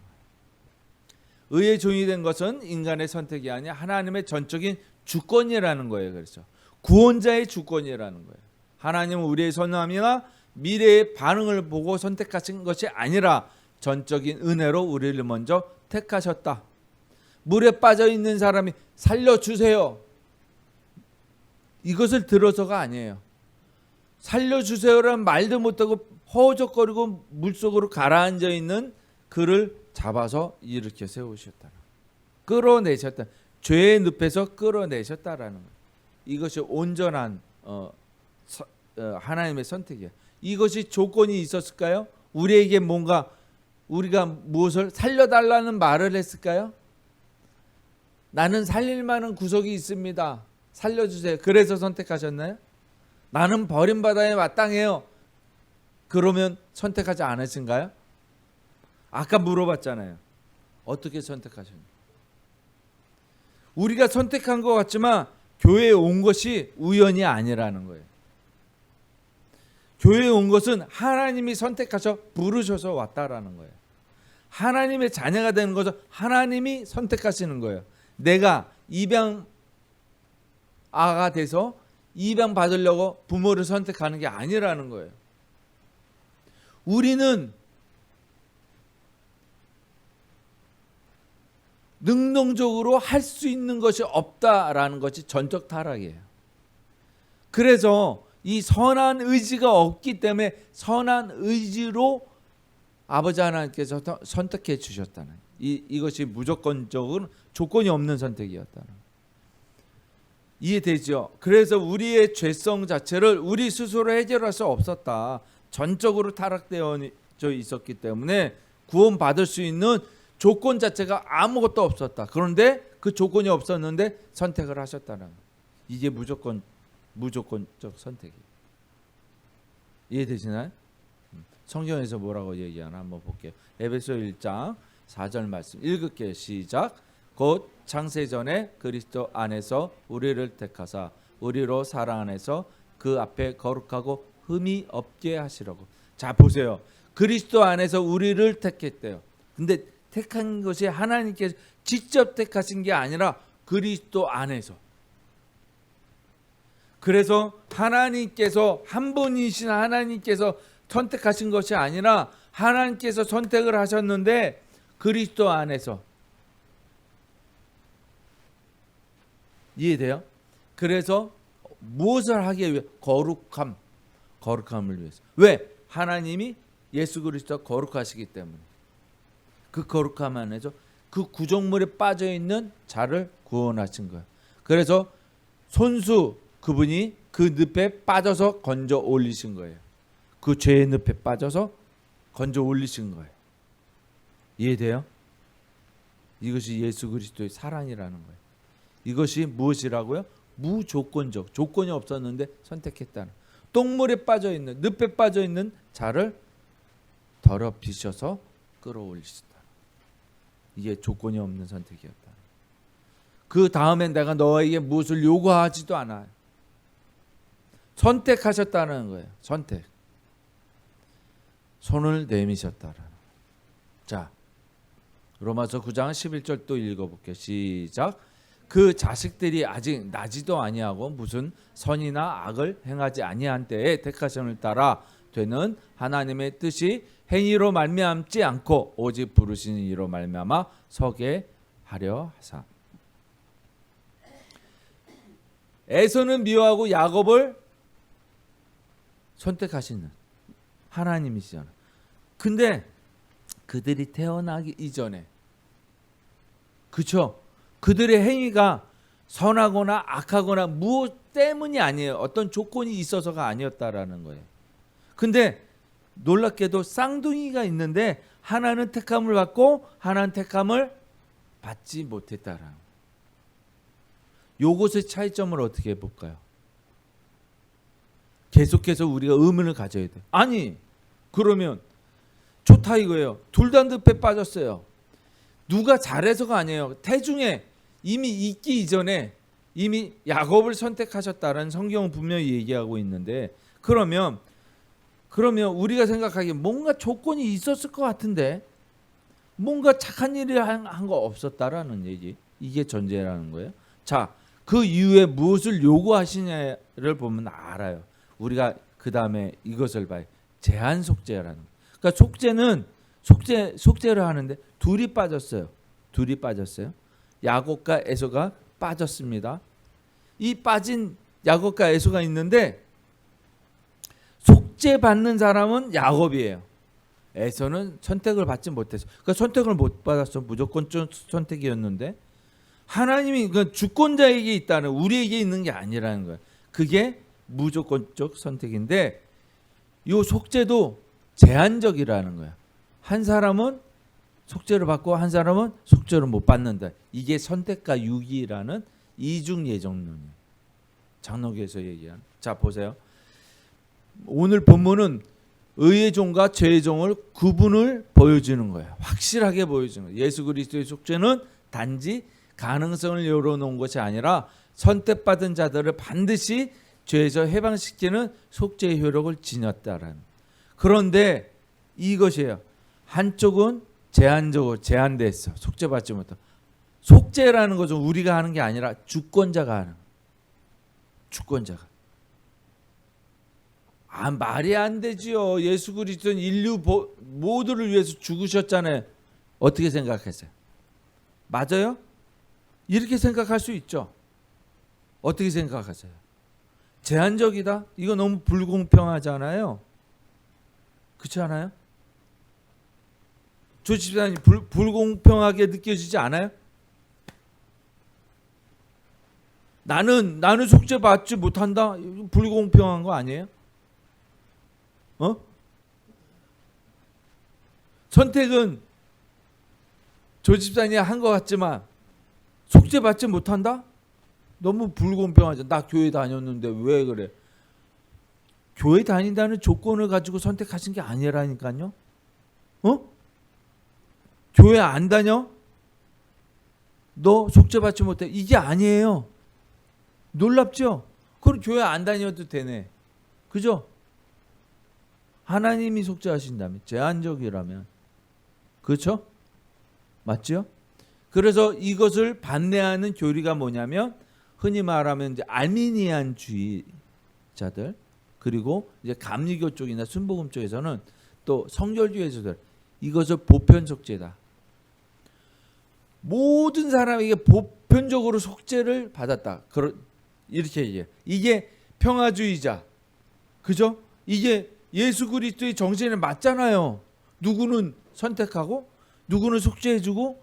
Speaker 2: 의의 종이 된 것은 인간의 선택이 아니라 하나님의 전적인 주권이라는 거예요. 그래서 구원자의 주권이라는 거예요. 하나님은 우리의 선함이나 미래의 반응을 보고 선택하신 것이 아니라 전적인 은혜로 우리를 먼저 택하셨다. 물에 빠져 있는 사람이 살려주세요. 이것을 들어서가 아니에요. 살려주세요라는 말도 못하고 허우적거리고 물속으로 가라앉아 있는 그를 잡아서 일으켜 세우셨다. 끌어내셨다. 죄의 늪에서 끌어내셨다라는 거예요. 이것이 온전한 하나님의 선택이에요. 이것이 조건이 있었을까요? 우리에게 뭔가 우리가 무엇을 살려달라는 말을 했을까요? 나는 살릴 만한 구석이 있습니다. 살려주세요. 그래서 선택하셨나요? 나는 버림받아야 마땅해요. 그러면 선택하지 않으신가요? 아까 물어봤잖아요. 어떻게 선택하셨나요? 우리가 선택한 것 같지만 교회에 온 것이 우연이 아니라는 거예요. 교회에 온 것은 하나님이 선택하셔 부르셔서 왔다라는 거예요. 하나님의 자녀가 되는 것은 하나님이 선택하시는 거예요. 내가 입양 아가 돼서 입양 받으려고 부모를 선택하는 게 아니라는 거예요. 우리는 능동적으로 할 수 있는 것이 없다라는 것이 전적 타락이에요. 그래서 이 선한 의지가 없기 때문에 선한 의지로 아버지 하나님께서 선택해 주셨다는 이것이 무조건적으로 조건이 없는 선택이었다는 이해되죠? 그래서 우리의 죄성 자체를 우리 스스로 해결할 수 없었다. 전적으로 타락되어 있었기 때문에 구원받을 수 있는 조건 자체가 아무것도 없었다. 그런데 그 조건이 없었는데 선택을 하셨다는 이게 무조건적 선택이에요. 이해되시나요? 성경에서 뭐라고 얘기하나 한번 볼게요. 에베소 1장 4절 말씀 읽을게요. 시작. 곧 창세전에 그리스도 안에서 우리를 택하사 우리로 사랑 안에서 그 앞에 거룩하고 흠이 없게 하시려고. 자 보세요. 그리스도 안에서 우리를 택했대요. 근데 택한 것이 하나님께서 직접 택하신 게 아니라 그리스도 안에서. 그래서 하나님께서 한 분이신 하나님께서 선택하신 것이 아니라 하나님께서 선택을 하셨는데 그리스도 안에서. 이해돼요? 그래서 무엇을 하기 위해? 거룩함을 위해서. 왜? 하나님이 예수 그리스도 거룩하시기 때문에. 그 거룩함 안에서 그 구정물에 빠져 있는 자를 구원하신 거예요. 그래서 손수 그분이 그 늪에 빠져서 건져 올리신 거예요. 그 죄의 늪에 빠져서 건져 올리신 거예요. 이해돼요? 이것이 예수 그리스도의 사랑이라는 거예요. 이것이 무엇이라고요? 무조건적. 조건이 없었는데 선택했다는. 똥물에 빠져 있는, 늪에 빠져 있는 자를 더럽히셔서 끌어올리시다. 이게 조건이 없는 선택이었다. 그 다음에 내가 너에게 무엇을 요구하지도 않아요. 선택하셨다는 거예요. 선택. 손을 내미셨다라는. 자, 로마서 9장 11절 또 읽어볼게요. 시작. 그 자식들이 아직 나지도 아니하고 무슨 선이나 악을 행하지 아니한 때에 택하심을 따라 되는 하나님의 뜻이 행위로 말미암지 않고 오직 부르시는 이로 말미암아 서게 하려 하사. 에서는 미워하고 야곱을 선택하시는 하나님이시잖아. 근데 그들이 태어나기 이전에, 그렇죠? 그들의 행위가 선하거나 악하거나 무엇 때문이 아니에요. 어떤 조건이 있어서가 아니었다라는 거예요. 근데 놀랍게도 쌍둥이가 있는데 하나는 택함을 받고 하나는 택함을 받지 못했다라는 거예요. 요것의 차이점을 어떻게 볼까요? 계속해서 우리가 의문을 가져야 돼요. 아니 그러면 좋다 이거예요. 둘 다 늪에 빠졌어요. 누가 잘해서가 아니에요. 태중에 이미 있기 이전에 이미 야곱을 선택하셨다는 성경은 분명히 얘기하고 있는데 그러면 우리가 생각하기에 뭔가 조건이 있었을 것 같은데 뭔가 착한 일을 한 거 없었다라는 얘기. 이게 전제라는 거예요. 자, 그 이후에 무엇을 요구하시냐를 보면 알아요. 우리가 그 다음에 이것을 봐요. 제한 속죄라는 거. 그러니까 속죄를 하는데 둘이 빠졌어요. 야곱과 에서가 빠졌습니다. 이 빠진 야곱과 에서가 있는데 속죄 받는 사람은 야곱이에요. 에서는 선택을 받지 못했어요. 그러니까 선택을 못 받았어. 무조건적 선택이었는데 하나님이 그 주권자에게 있다는, 우리에게 있는 게 아니라는 거예요. 그게 무조건적 선택인데 이 속죄도 제한적이라는 거예요. 한 사람은 속죄를 받고 한 사람은 속죄를 못 받는다. 이게 선택과 유기라는 이중 예정론이에요. 장로교에서 얘기한. 자 보세요. 오늘 본문은 의의 종과 죄의 종을 구분을 보여주는 거예요. 확실하게 보여주는 거예요. 예수 그리스도의 속죄는 단지 가능성을 열어놓은 것이 아니라 선택받은 자들을 반드시 죄에서 해방시키는 속죄의 효력을 지녔다라는. 그런데 이것이에요. 한쪽은 제한적으로 제한됐어. 속죄받지 못하고. 속죄라는 것은 우리가 하는 게 아니라 주권자가 하는 거예요. 주권자가. 말이 안 되지요. 예수 그리스도는 인류 모두를 위해서 죽으셨잖아요. 어떻게 생각하세요? 맞아요? 이렇게 생각할 수 있죠. 어떻게 생각하세요? 제한적이다? 이거 너무 불공평하잖아요. 그렇지 않아요? 조 집사님 불공평하게 느껴지지 않아요? 나는 속죄 받지 못한다? 불공평한 거 아니에요? 선택은 조 집사님이 한 것 같지만 속죄 받지 못한다? 너무 불공평하죠. 나 교회 다녔는데 왜 그래? 교회 다닌다는 조건을 가지고 선택하신 게 아니라니까요. 교회 안 다녀? 너 속죄 받지 못해? 이게 아니에요. 놀랍죠? 그럼 교회 안 다녀도 되네. 그죠? 하나님이 속죄하신다면, 제한적이라면. 그렇죠? 맞죠? 그래서 이것을 반대하는 교리가 뭐냐면 흔히 말하면 이제 알미니안주의자들, 그리고 이제 감리교 쪽이나 순복음 쪽에서는 또 성결주의자들, 이것을 보편 속죄다. 모든 사람에게 보편적으로 속죄를 받았다. 이렇게 얘기해요. 이게 평화주의자. 그죠? 이게 예수 그리스도의 정신에 맞잖아요. 누구는 선택하고 누구는 속죄해주고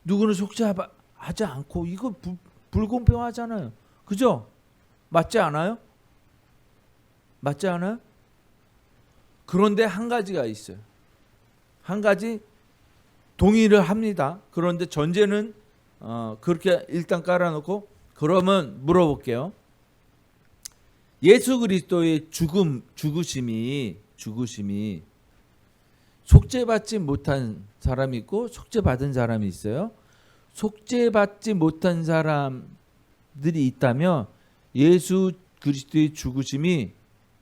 Speaker 2: 누구는 속죄하지 않고. 이거 불공평하잖아요. 그죠? 맞지 않아요? 맞지 않아요? 그런데 한 가지가 있어요. 한 가지 동의를 합니다. 그런데 전제는 그렇게 일단 깔아놓고 그러면 물어볼게요. 예수 그리스도의 죽으심이 속죄받지 못한 사람이 있고 속죄받은 사람이 있어요. 속죄받지 못한 사람들이 있다면 예수 그리스도의 죽으심이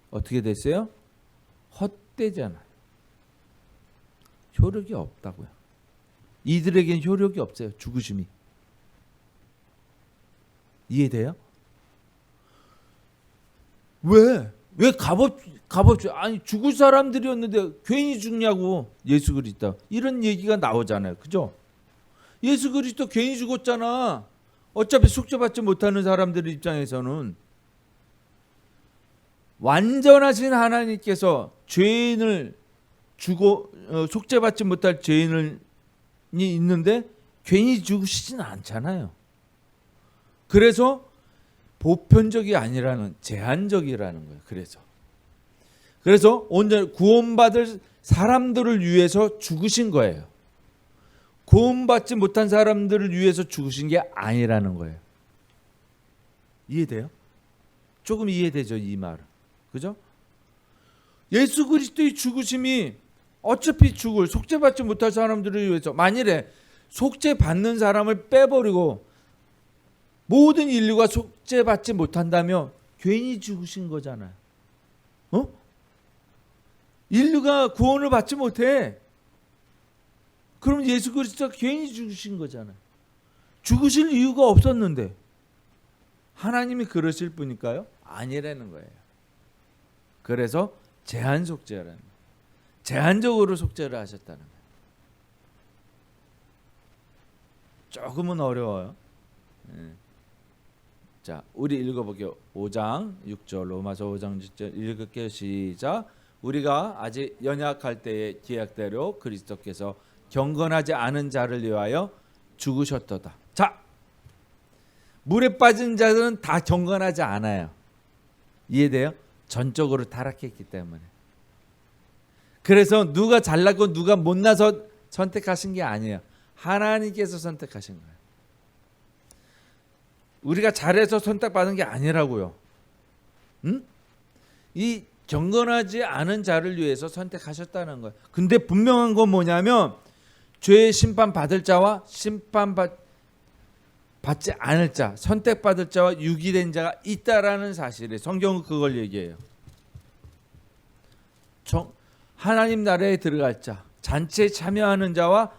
Speaker 2: 어떻게 됐어요? 헛되잖아요. 효력이 없다고요. 이들에겐 효력이 없어요. 죽으심이. 이해돼요? 왜 값없죠? 아니 죽을 사람들이었는데 괜히 죽냐고. 예수 그리스도 이런 얘기가 나오잖아요. 그죠? 예수 그리스도 괜히 죽었잖아. 어차피 속죄받지 못하는 사람들 입장에서는 완전하신 하나님께서 죄인을 주고 속죄받지 못할 죄인이 있는데 괜히 죽으시진 않잖아요. 그래서 보편적이 아니라는 제한적이라는 거예요. 그래서 온전히 구원받을 사람들을 위해서 죽으신 거예요. 구원받지 못한 사람들을 위해서 죽으신 게 아니라는 거예요. 이해돼요? 조금 이해되죠, 이 말은. 그죠? 예수 그리스도의 죽으심이 어차피 죽을 속죄받지 못할 사람들을 위해서, 만일에 속죄받는 사람을 빼버리고 모든 인류가 속죄받지 못한다면 괜히 죽으신 거잖아요. 인류가 구원을 받지 못해. 그럼 예수 그리스도가 괜히 죽으신 거잖아요. 죽으실 이유가 없었는데. 하나님이 그러실 분일까요? 아니라는 거예요. 그래서 제한 속죄라는 거예요. 제한적으로 속죄를 하셨다는 거예요. 조금은 어려워요. 자, 우리 읽어볼게요. 5장 6절, 로마서 5장 6절 읽을게요. 시작. 우리가 아직 연약할 때의 기약대로 그리스도께서 경건하지 않은 자를 위하여 죽으셨도다. 자, 물에 빠진 자들은 다 경건하지 않아요. 이해돼요? 전적으로 타락했기 때문에. 그래서 누가 잘나고 누가 못나서 선택하신 게 아니에요. 하나님께서 선택하신 거예요. 우리가 잘해서 선택받은 게 아니라고요. 응? 이 경건하지 않은 자를 위해서 선택하셨다는 거예요. 근데 분명한 건 뭐냐면 죄의 심판 받을 자와 받지 않을 자, 선택받을 자와 유기된 자가 있다라는 사실에 성경은 그걸 얘기해요. 하나님 나라에 들어갈 자, 잔치에 참여하는 자와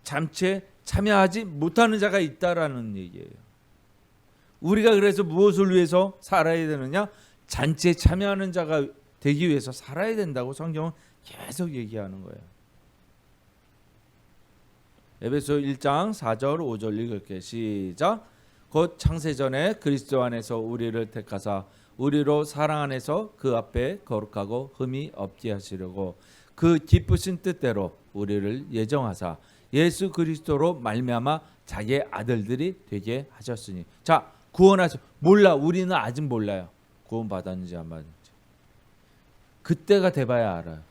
Speaker 2: 잔치에 참여하지 못하는 자가 있다라는 얘기예요. 우리가 그래서 무엇을 위해서 살아야 되느냐? 잔치에 참여하는 자가 되기 위해서 살아야 된다고 성경은 계속 얘기하는 거예요. 에베소 1장 4절 5절 읽을게. 시작. 곧 창세전에 그리스도 안에서 우리를 택하사 우리로 사랑 안에서 그 앞에 거룩하고 흠이 없게 하시려고 그 기쁘신 뜻대로 우리를 예정하사 예수 그리스도로 말미암아 자기의 아들들이 되게 하셨으니. 자, 구원하셔. 몰라. 우리는 아직 몰라요. 구원 받았는지 안 받았는지. 그때가 돼봐야 알아요.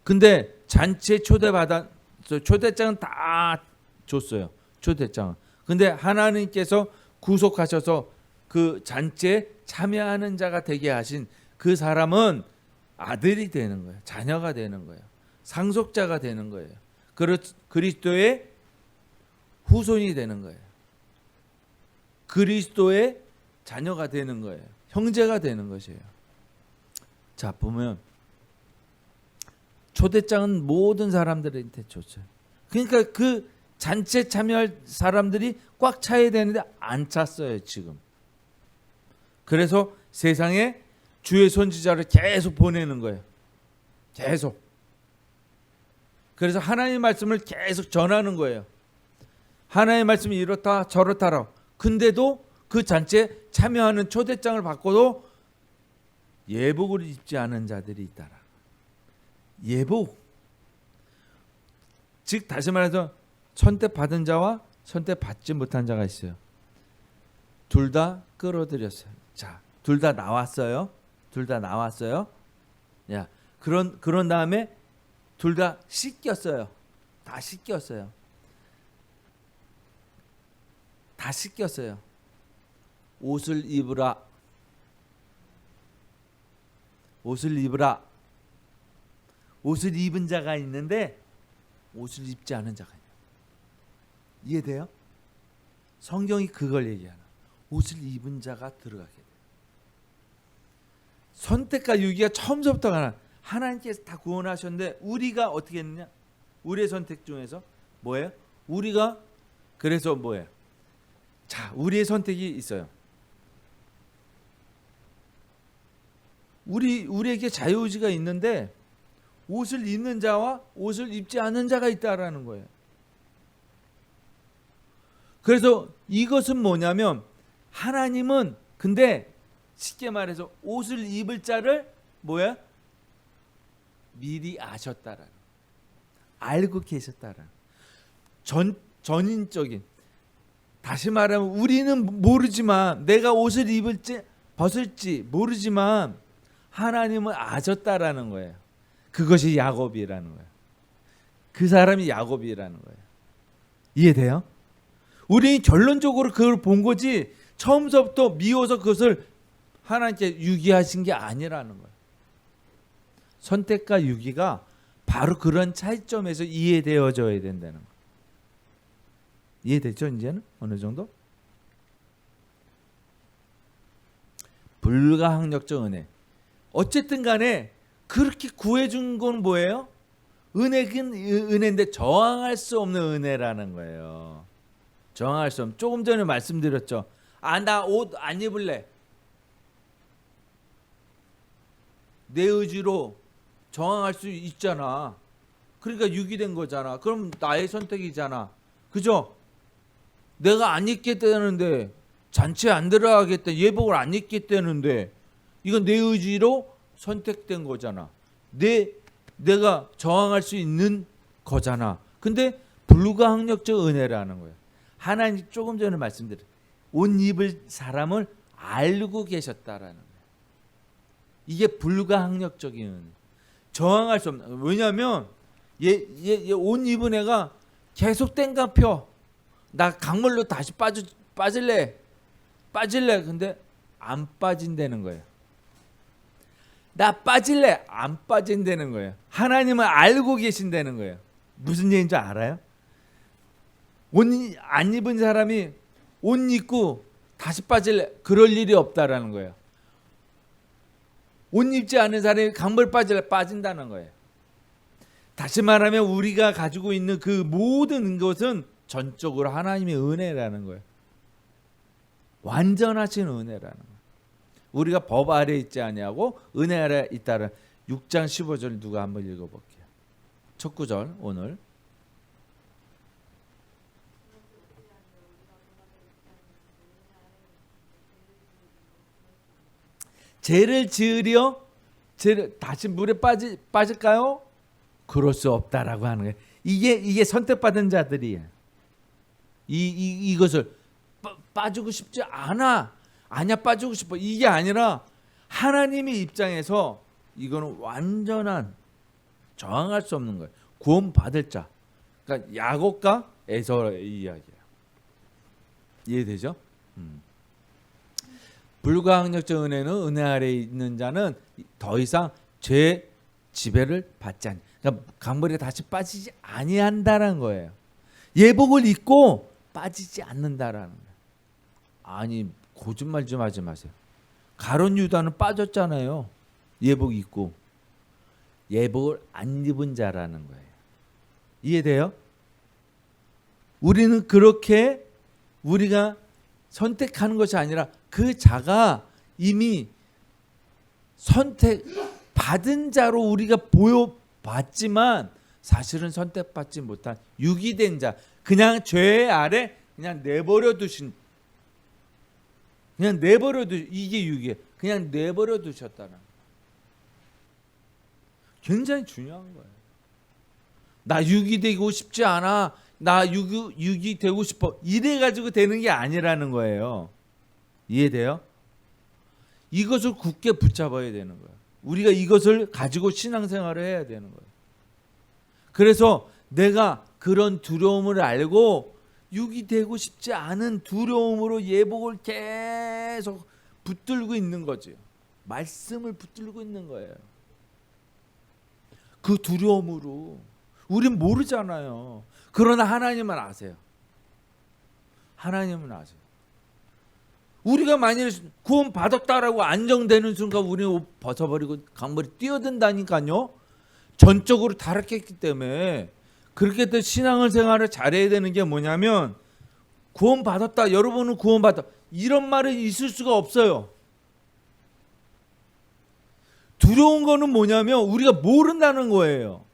Speaker 2: 근데 잔치에 초대장은 다 줬어요. 초대장은. 근데 하나님께서 구속하셔서 그 잔치에 참여하는 자가 되게 하신 그 사람은 아들이 되는 거예요. 자녀가 되는 거예요. 상속자가 되는 거예요. 그리스도의 후손이 되는 거예요. 그리스도의 자녀가 되는 거예요. 형제가 되는 것이에요. 자, 보면 초대장은 모든 사람들한테 줬어요. 그러니까 그 잔치에 참여할 사람들이 꽉 차야 되는데 안 찼어요, 지금. 그래서 세상에 주의 선지자를 계속 보내는 거예요. 계속. 그래서 하나님의 말씀을 계속 전하는 거예요. 하나님의 말씀이 이렇다 저렇다라. 근데도 그 잔치에 참여하는 초대장을 받고도 예복을 입지 않은 자들이 있다라. 예복. 즉 다시 말해서 선택받은 자와 선택받지 못한 자가 있어요. 둘 다 끌어들였어요. 자, 둘 다 나왔어요. 둘 다 나왔어요. 야, 그런 다음에 둘 다 씻겼어요. 다 씻겼어요. 다 씻겼어요. 옷을 입으라. 옷을 입으라. 옷을 입은 자가 있는데 옷을 입지 않은 자가 있어요. 이해돼요? 성경이 그걸 얘기하나. 옷을 입은 자가 들어가게 돼요. 선택과 유기가 처음부터 가나. 하나님께서 다 구원하셨는데 우리가 어떻게 했느냐? 우리의 선택 중에서 뭐예요? 우리가 그래서 뭐예요? 자, 우리의 선택이 있어요. 우리에게 자유의지가 있는데 옷을 입는 자와 옷을 입지 않는 자가 있다라는 거예요. 그래서 이것은 뭐냐면 하나님은 근데 쉽게 말해서 옷을 입을 자를 뭐야? 미리 아셨다라는, 알고 계셨다라는 전인적인. 다시 말하면 우리는 모르지만 내가 옷을 입을지 벗을지 모르지만 하나님은 아셨다라는 거예요. 그것이 야곱이라는 거예요. 그 사람이 야곱이라는 거예요. 이해돼요? 우리는 결론적으로 그걸 본 거지 처음부터 미워서 그것을 하나님께 유기하신 게 아니라는 거예요. 선택과 유기가 바로 그런 차이점에서 이해되어져야 된다는 거예요. 이해됐죠? 이제는 어느 정도? 불가항력적 은혜. 어쨌든 간에 그렇게 구해준 건 뭐예요? 은혜긴 은혜인데 저항할 수 없는 은혜라는 거예요. 저항할 수 없는. 조금 전에 말씀드렸죠. 아, 나 옷 안 입을래. 내 의지로 저항할 수 있잖아. 그러니까 유기된 거잖아. 그럼 나의 선택이잖아. 그죠? 내가 안 입겠다는데 잔치에 안 들어가겠다. 예복을 안 입겠다는데 이건 내 의지로 선택된 거잖아. 내가 저항할 수 있는 거잖아. 근데 불가항력적 은혜라는 거예요. 하나님 조금 전에 말씀드린 옷 입을 사람을 알고 계셨다라는 거예요. 이게 불가항력적인 은혜. 저항할 수 없는. 왜냐하면 얘 옷 입은 애가 계속 땡깡펴. 나 강물로 다시 빠질래. 근데 안 빠진다는 거예요. 나 빠질래. 안 빠진다는 거예요. 하나님은 알고 계신다는 거예요. 무슨 얘기인 줄 알아요? 옷 안 입은 사람이 옷 입고 다시 빠질래. 그럴 일이 없다라는 거예요. 옷 입지 않은 사람이 강물 빠질래. 빠진다는 거예요. 다시 말하면 우리가 가지고 있는 그 모든 것은 전적으로 하나님의 은혜라는 거예요. 완전하신 은혜라는 거예요. 우리가 법 아래 있지 아니하고 은혜 아래 있다는 6장 15절 누가 한번 읽어볼게요. 첫 구절 오늘. 죄를 지으려 다시 물에 빠질까요? 그럴 수 없다라고 하는 거예요. 이게 선택받은 자들이에요. 이것을 빠지고 싶지 않아. 아니야 빠지고 싶어. 이게 아니라 하나님의 입장에서 이거는 완전한 저항할 수 없는 거예요. 구원받을 자. 그러니까 야곱과 에서의 이야기예요. 이해되죠? 불가항력적 은혜는 은혜 아래에 있는 자는 더 이상 죄 지배를 받지 않. 그러니까 강물에 다시 빠지지 아니한다라는 거예요. 예복을 입고 빠지지 않는다라는 거예요. 아니 거짓말 좀 하지 마세요. 가룟 유다는 빠졌잖아요. 예복 입고. 예복을 안 입은 자라는 거예요. 이해돼요? 우리는 그렇게 우리가 선택하는 것이 아니라 그 자가 이미 선택받은 자로 우리가 보여봤지만 사실은 선택받지 못한 유기된 자, 그냥 죄 아래 그냥 내버려 두신, 이게 유기에 그냥 내버려 두셨다는 거예요. 굉장히 중요한 거예요. 나 유기되고 싶지 않아. 나 유기되고 싶어. 이래가지고 되는 게 아니라는 거예요. 이해돼요? 이것을 굳게 붙잡아야 되는 거예요. 우리가 이것을 가지고 신앙생활을 해야 되는 거예요. 그래서 내가 그런 두려움을 알고 유기되고 싶지 않은 두려움으로 예복을 계속 붙들고 있는 거죠. 말씀을 붙들고 있는 거예요. 그 두려움으로. 우린 모르잖아요. 그러나 하나님은 아세요. 하나님은 아세요. 우리가 만일 구원 받았다라고 안정되는 순간 우리는 옷 벗어버리고 강물에 뛰어든다니까요. 전적으로 타락했기 때문에 그렇게 또 신앙을 생활을 잘해야 되는 게 뭐냐면 구원 받았다. 여러분은 구원 받았다. 이런 말은 있을 수가 없어요. 두려운 거는 뭐냐면 우리가 모른다는 거예요.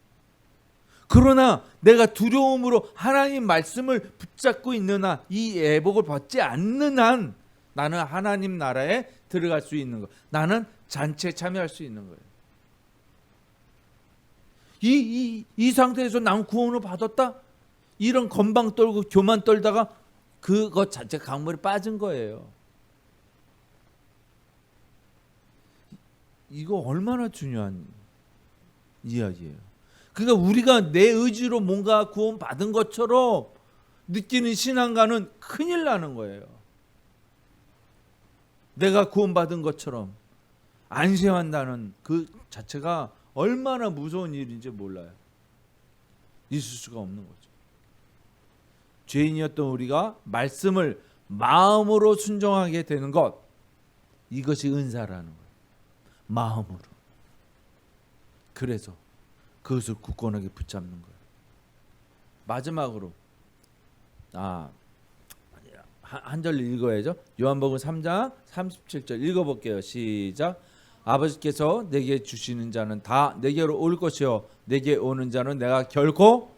Speaker 2: 그러나 내가 두려움으로 하나님 말씀을 붙잡고 있는 한, 이 예복을 벗지 않는 한 나는 하나님 나라에 들어갈 수 있는 거. 나는 잔치에 참여할 수 있는 거예요. 이 상태에서 난 구원을 받았다? 이런 건방 떨고 교만 떨다가 그것 자체 강물에 빠진 거예요. 이거 얼마나 중요한 이야기예요. 그러니까 우리가 내 의지로 뭔가 구원 받은 것처럼 느끼는 신앙과는 큰일 나는 거예요. 내가 구원 받은 것처럼 안심한다는 그 자체가 얼마나 무서운 일인지 몰라요. 있을 수가 없는 거죠. 죄인이었던 우리가 말씀을 마음으로 순종하게 되는 것, 이것이 은사라는 거예요. 마음으로. 그래서 그것을 굳건하게 붙잡는 거예요. 마지막으로 한 절 읽어야죠. 요한복음 3장 37절 읽어볼게요. 시작. 아버지께서 내게 주시는 자는 다 내게로 올 것이요 내게 오는 자는 내가 결코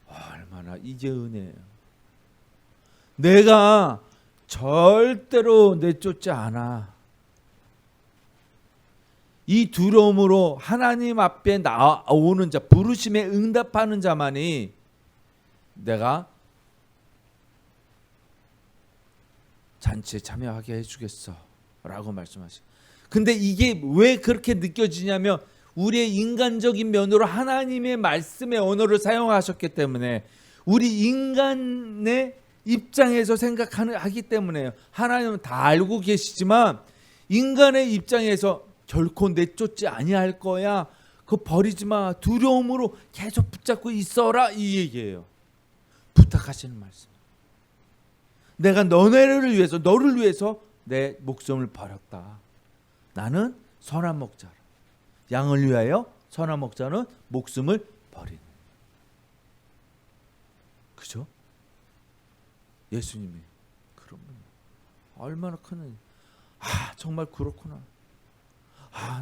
Speaker 2: 얼마나 이게 은혜예요. 내가 절대로 내쫓지 않아. 이 두려움으로 하나님 앞에 나오는 자, 부르심에 응답하는 자만이 내가 잔치에 참여하게 해주겠어 라고 말씀하시고, 근데 이게 왜 그렇게 느껴지냐면 우리의 인간적인 면으로 하나님의 말씀의 언어를 사용하셨기 때문에 우리 인간의 입장에서 생각하기 때문에요. 하나님은 다 알고 계시지만 인간의 입장에서 결코 내쫓지 아니할 거야. 그거 버리지 마. 두려움으로 계속 붙잡고 있어라. 이 얘기예요. 부탁하시는 말씀. 내가 너네를 위해서, 너를 위해서 내 목숨을 버렸다. 나는 선한 목자라. 양을 위하여 선한 목자는 목숨을 버리는. 그죠? 예수님이 그러면 얼마나 큰, 정말 그렇구나.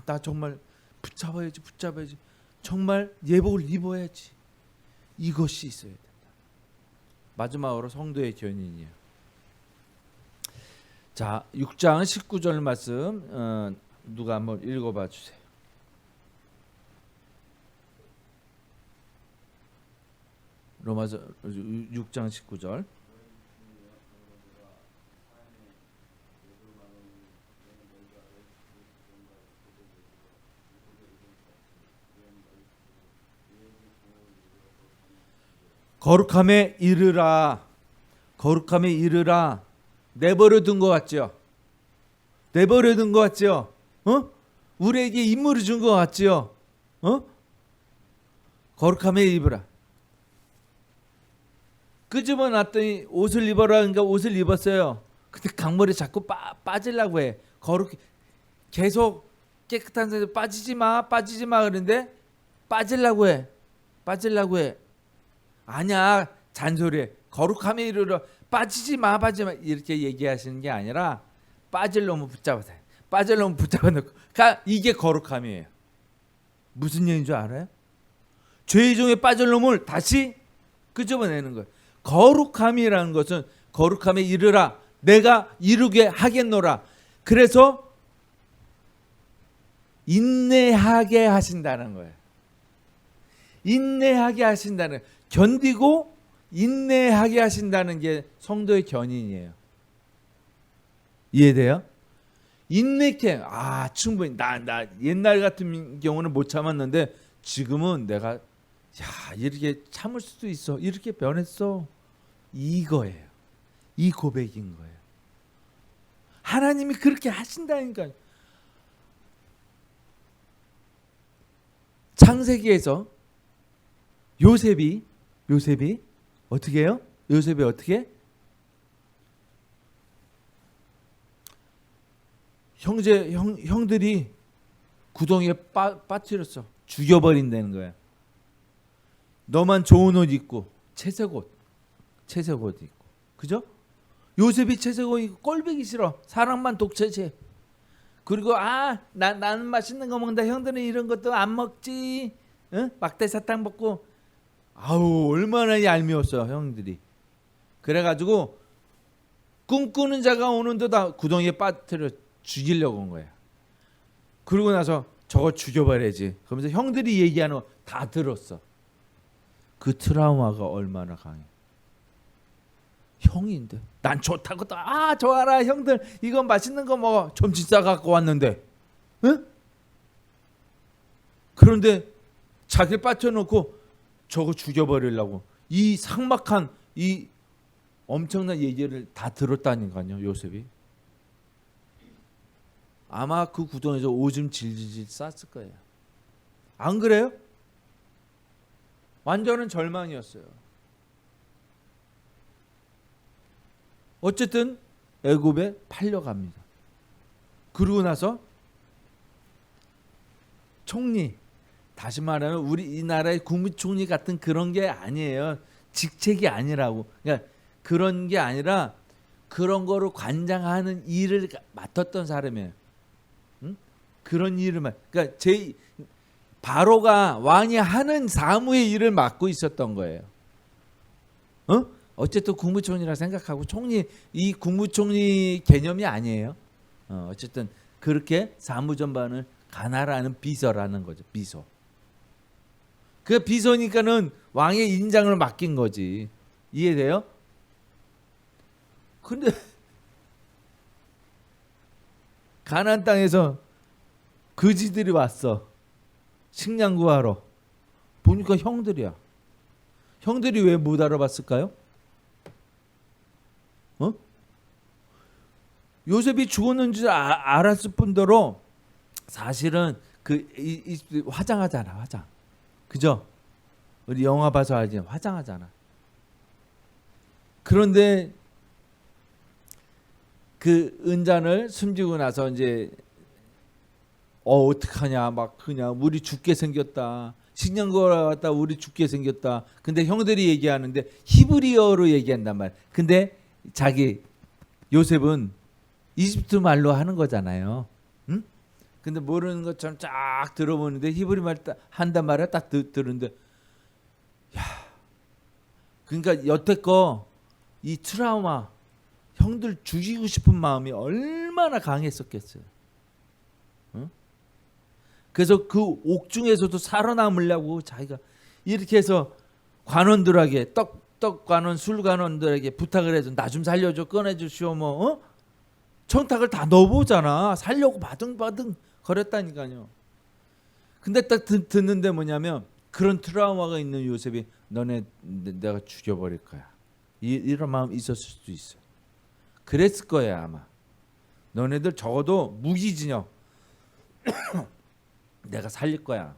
Speaker 2: 나 정말 붙잡아야지. 정말 예복을 입어야지. 이것이 있어야 된다. 마지막으로 성도의 견인이에요. 자, 6장 19절 말씀 누가 한번 읽어봐 주세요. 로마서 6장 19절. 거룩함에 이르라. 거룩함에 이르라. 내버려 둔 것 같죠? 내버려 둔 것 같죠? 우리에게 임무를 준 것 같죠? 거룩함에 입으라. 끄집어 놨더니 옷을 입어라. 그러니까 옷을 입었어요. 근데 강물에 자꾸 빠지려고 해. 거룩, 계속 깨끗한 상태에서 빠지지 마 그러는데 빠지려고 해. 아니야, 잔소리해. 거룩함에 이르러 빠지지 마 이렇게 얘기하시는 게 아니라 빠질 놈을 붙잡아서, 놓고 이게 거룩함이에요. 무슨 얘기인 줄 알아요? 죄의 종에 빠질 놈을 다시 끄집어내는 거예요. 거룩함이라는 것은 거룩함에 이르라. 내가 이루게 하겠노라. 그래서 인내하게 하신다는 거예요. 인내하게 하신다는, 견디고 인내하게 하신다는 게 성도의 견인이에요. 이해돼요? 인내케, 충분히 나 옛날 같은 경우는 못 참았는데 지금은 내가 이렇게 참을 수도 있어. 이렇게 변했어. 이거예요. 이 고백인 거예요. 하나님이 그렇게 하신다니까요. 창세기에서 요셉이 어떻게 해요? 요셉이 어떻게? 형들이 구덩이에 빠뜨렸어. 죽여버린다는 거야. 너만 좋은 옷 입고, 채색 옷 입고, 그죠? 요셉이 채색 옷 입고 꼴보기 싫어. 사랑만 독차지해. 그리고 나는 맛있는 거 먹는다. 형들은 이런 것도 안 먹지. 막대 사탕 먹고. 얼마나 얄미웠어 형들이. 그래가지고 꿈꾸는 자가 오는 데다 구덩이에 빠뜨려 죽이려고 온 거야. 그러고 나서 저거 죽여버려야지. 그러면서 형들이 얘기하는 거 다 들었어. 그 트라우마가 얼마나 강해. 형인데 난 좋다고 또 좋아라 형들 이거 맛있는 거 먹어. 점심 싸 갖고 왔는데, 그런데 자기 빠져놓고 저거 죽여버리려고. 이 삭막한 이 엄청난 얘기를 다 들었다니까요. 요셉이 아마 그 구덩이에서 오줌 질질 쌌을 거예요. 안 그래요? 완전한 절망이었어요. 어쨌든 애굽에 팔려갑니다. 그러고 나서 총리, 다시 말하면 우리 이 나라의 국무총리 같은 그런 게 아니에요. 직책이 아니라고. 그러니까 그런 게 아니라 그런 거로 관장하는 일을 맡았던 사람이에요. 그런 일을 그러니까 바로가 왕이 하는 사무의 일을 맡고 있었던 거예요. 어쨌든 국무총리라 생각하고 이 국무총리 개념이 아니에요. 어쨌든 그렇게 사무전반을 관할하는 비서라는 거죠. 비서. 그 비서니까는 왕의 인장을 맡긴 거지. 이해돼요? 근데 가나안 땅에서 거지들이 왔어. 식량 구하러. 보니까 형들이야. 형들이 왜 못 알아봤을까요? 요셉이 죽었는 줄 알았을 뿐더러 사실은 화장하잖아, 화장. 그죠? 우리 영화 봐서 알지, 화장하잖아. 그런데 그 은잔을 숨지고 나서 이제 어떡하냐, 막 그냥 우리 죽게 생겼다. 식량 구하러 왔다, 우리 죽게 생겼다. 근데 형들이 얘기하는데 히브리어로 얘기한단 말이야. 근데 자기 요셉은 이집트 말로 하는 거잖아요. 응? 근데 모르는 것처럼 쫙 들어보는데 히브리 말 한단 말이야. 딱 들은데, 야, 그러니까 여태껏 이 트라우마, 형들 죽이고 싶은 마음이 얼마나 강했었겠어요. 응? 그래서 그 옥중에서도 살아남으려고 자기가 이렇게 해서 관원들에게 떡 관원, 술 관원들에게 부탁을 해서 나 좀 살려줘, 꺼내주시오, 뭐 청탁을 다 넣어보잖아. 살려고 바등바등 거렸다니까요. 근데 딱 듣는데 뭐냐면 그런 트라우마가 있는 요셉이 너네 내가 죽여버릴 거야. 이런 마음 있었을 수도 있어. 그랬을 거야 아마. 너네들 적어도 무기징역 내가 살릴 거야.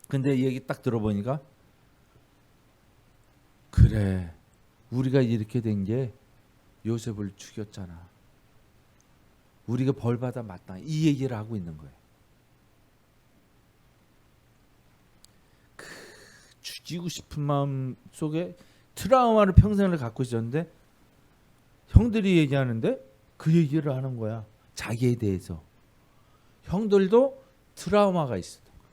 Speaker 2: 근데 얘기 딱 들어보니까 그래, 우리가 이렇게 된 게 요셉을 죽였잖아. 우리가 벌받아 마땅. 이 얘기를 하고 있는 거예요. 그 죽이고 싶은 마음 속에 트라우마를 평생을 갖고 있었는데 형들이 얘기하는데 그 얘기를 하는 거야. 자기에 대해서. 형들도 트라우마가 있었던 거야.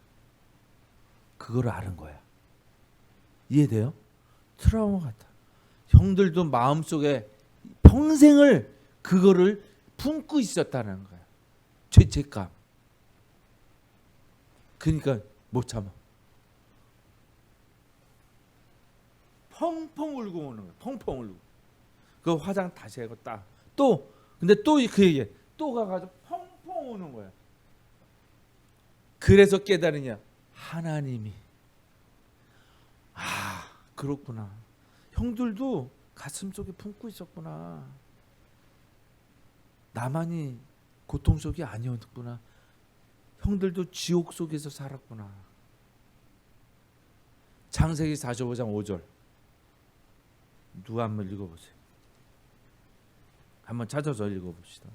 Speaker 2: 그걸 아는 거야. 이해돼요? 트라우마 같아. 형들도 마음속에 평생을 그거를 품고 있었다는 거야. 죄책감. 그러니까 못 참아. 펑펑 울고 오는 거야. 펑펑 울고. 그 화장 다시 하고 딱. 또 근데 또 그 얘기. 또 가가지고 펑펑 우는 거야. 그래서 깨달으냐. 하나님이. 아, 그렇구나. 형들도 가슴속에 품고 있었구나. 나만이 고통 속이 아니었구나. 형들도 지옥 속에서 살았구나. 창세기 45장 5절. 누가 한번 읽어보세요. 한번 찾아서 읽어봅시다.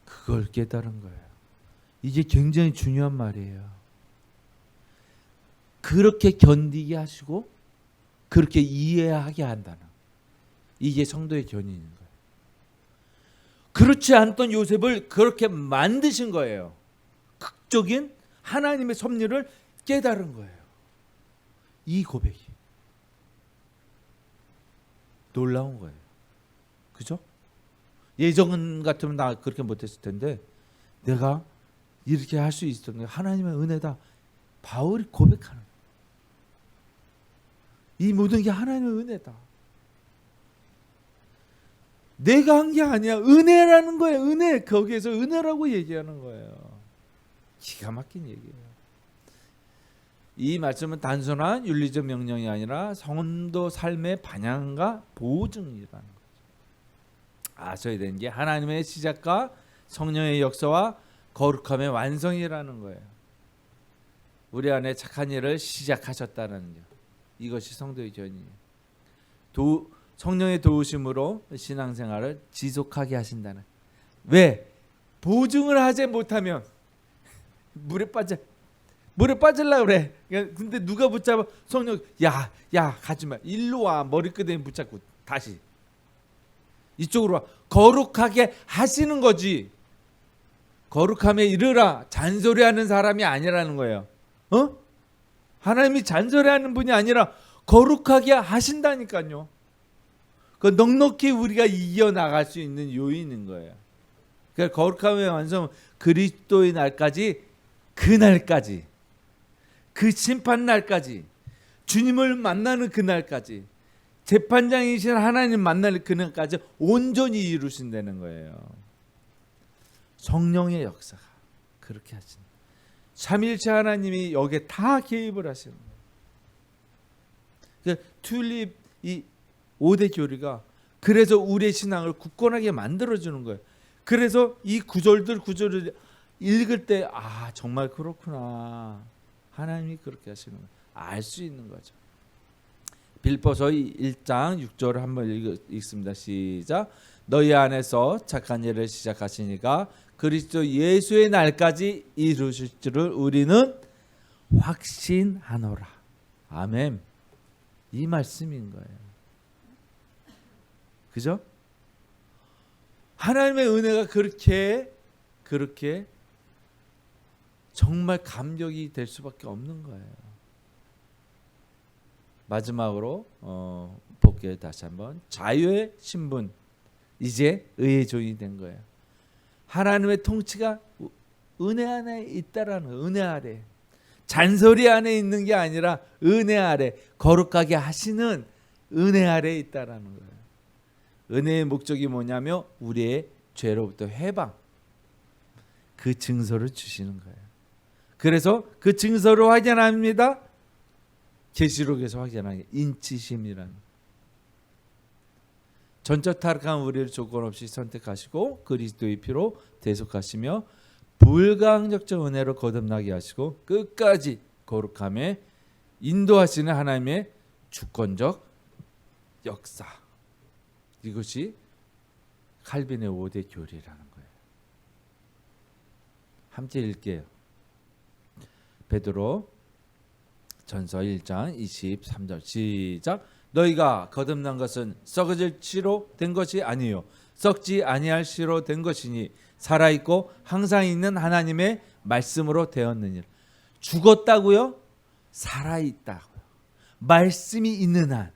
Speaker 2: 그걸 깨달은 거예요. 이게 굉장히 중요한 말이에요. 그렇게 견디게 하시고 그렇게 이해하게 한다는, 이게 성도의 견인인 거예요. 그렇지 않던 요셉을 그렇게 만드신 거예요. 극적인 하나님의 섭리를 깨달은 거예요. 이 고백이 놀라운 거예요. 그죠? 예전 같으면 나 그렇게 못했을 텐데 내가 이렇게 할 수 있었던 게 하나님의 은혜다. 바울이 고백하는 거예요. 이 모든 게 하나님의 은혜다. 내가 한 게 아니야. 은혜라는 거예요. 은혜. 거기에서 은혜라고 얘기하는 거예요. 기가 막힌 얘기예요. 이 말씀은 단순한 윤리적 명령이 아니라 성도 삶의 반향과 보증이라는 거죠. 아셔야 되는 게 하나님의 시작과 성령의 역사와 거룩함의 완성이라는 거예요. 우리 안에 착한 일을 시작하셨다는 점. 이것이 성도의 견인이에요. 성령의 도우심으로 신앙생활을 지속하게 하신다는. 왜? 보증을 하지 못하면 물에 빠질라 그래. 근데 누가 붙잡아? 성령. 야 가지 마. 일로 와. 머리끄댕이 붙잡고 다시 이쪽으로 와. 거룩하게 하시는 거지. 거룩함에 이르라 잔소리하는 사람이 아니라는 거예요. 하나님이 잔소리하는 분이 아니라 거룩하게 하신다니까요. 그 넉넉히 우리가 이겨나갈 수 있는 요인인 거예요. 그러니까 거룩함의 완성 그리스도의 날까지, 그날까지, 그 심판날까지, 주님을 만나는 그날까지, 재판장이신 하나님 만날 그날까지 온전히 이루신다는 거예요. 성령의 역사가 그렇게 하신다. 삼일체 하나님이 여기에 다 개입을 하시는 거예요. 그러니까 튤립 이 5대 교리가 그래서 우리의 신앙을 굳건하게 만들어주는 거예요. 그래서 이 구절을 읽을 때 정말 그렇구나. 하나님이 그렇게 하시는 거예요. 알 수 있는 거죠. 빌보서 1장 6절을 한번 읽습니다. 시작. 너희 안에서 착한 일을 시작하시니까 그리스도 예수의 날까지 이루실 줄을 우리는 확신하노라. 아멘. 이 말씀인 거예요. 그죠? 하나님의 은혜가 그렇게 정말 감격이 될 수밖에 없는 거예요. 마지막으로 볼게요. 다시 한번. 자유의 신분, 이제 의의 종이 된 거예요. 하나님의 통치가 은혜 안에 있다라는 거예요. 은혜 아래. 잔소리 안에 있는 게 아니라 은혜 아래, 거룩하게 하시는 은혜 아래에 있다라는 거예요. 은혜의 목적이 뭐냐면 우리의 죄로부터 해방, 그 증서를 주시는 거예요. 그래서 그 증서를 확인합니다. 계시록에서 확인하게 인치심이라는, 전적 타락한 우리를 조건 없이 선택하시고 그리스도의 피로 대속하시며 불가항력적 은혜로 거듭나게 하시고 끝까지 거룩함에 인도하시는 하나님의 주권적 역사, 이것이 칼빈의 5대 교리라는 거예요. 함께 읽게요. 베드로 전서 1장 23절 시작. 너희가 거듭난 것은 썩어질 씨로 된 것이 아니요 썩지 아니할 씨로 된 것이니 살아있고 항상 있는 하나님의 말씀으로 되었느니라. 죽었다고요? 살아있다고요. 말씀이 있는 한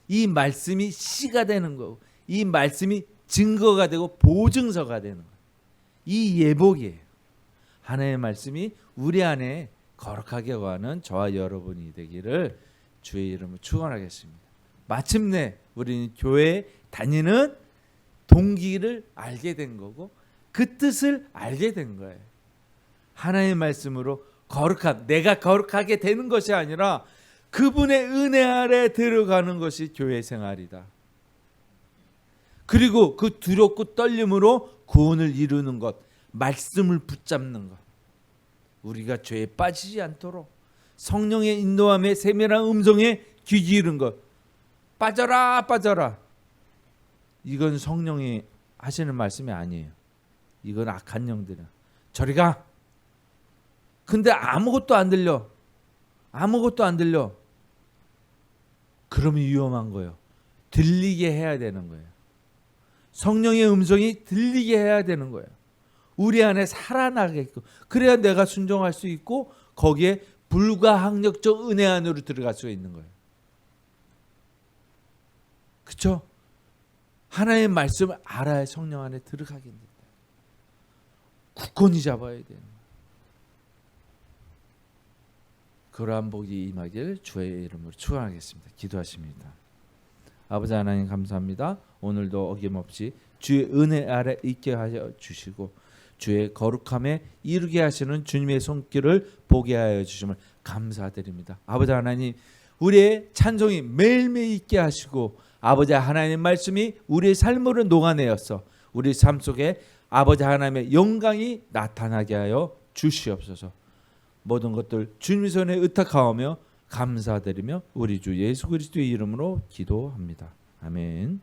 Speaker 2: 이 말씀이 씨가 되는 거고, 이 말씀이 증거가 되고 보증서가 되는 거예요. 이 예복이에요. 하나님의 말씀이 우리 안에 거룩하게 거하는 저와 여러분이 되기를 주의 이름으로 축원하겠습니다. 마침내 우리는 교회에 다니는 동기를 알게 된 거고 그 뜻을 알게 된 거예요. 하나님의 말씀으로 거룩한, 내가 거룩하게 되는 것이 아니라 그분의 은혜 아래 들어가는 것이 교회 생활이다. 그리고 그 두렵고 떨림으로 구원을 이루는 것, 말씀을 붙잡는 것, 우리가 죄에 빠지지 않도록 성령의 인도함에 세밀한 음성에 귀 기울인 것, 빠져라 빠져라, 이건 성령이 하시는 말씀이 아니에요. 이건 악한 영들이야. 저리 가. 근데 아무것도 안 들려. 아무것도 안 들려. 그러면 위험한 거예요. 들리게 해야 되는 거예요. 성령의 음성이 들리게 해야 되는 거예요. 우리 안에 살아나게끔. 그래야 내가 순종할 수 있고 거기에 불가항력적 은혜 안으로 들어갈 수 있는 거예요. 그렇죠? 하나님의 말씀을 알아야 성령 안에 들어가게 됩니다. 굳건히 잡아야 돼요. 그러한 복이 임하길 주의 이름으로 축원하겠습니다. 기도하십니다. 아버지 하나님 감사합니다. 오늘도 어김없이 주의 은혜 아래 있게 하여 주시고 주의 거룩함에 이르게 하시는 주님의 손길을 보게 하여 주심을 감사드립니다. 아버지 하나님, 우리의 찬송이 매일매일 있게 하시고 아버지 하나님의 말씀이 우리의 삶으로 녹아내어서 우리 삶 속에 아버지 하나님의 영광이 나타나게 하여 주시옵소서. 모든 것들 주님 손에 의탁하오며 감사드리며 우리 주 예수 그리스도의 이름으로 기도합니다. 아멘.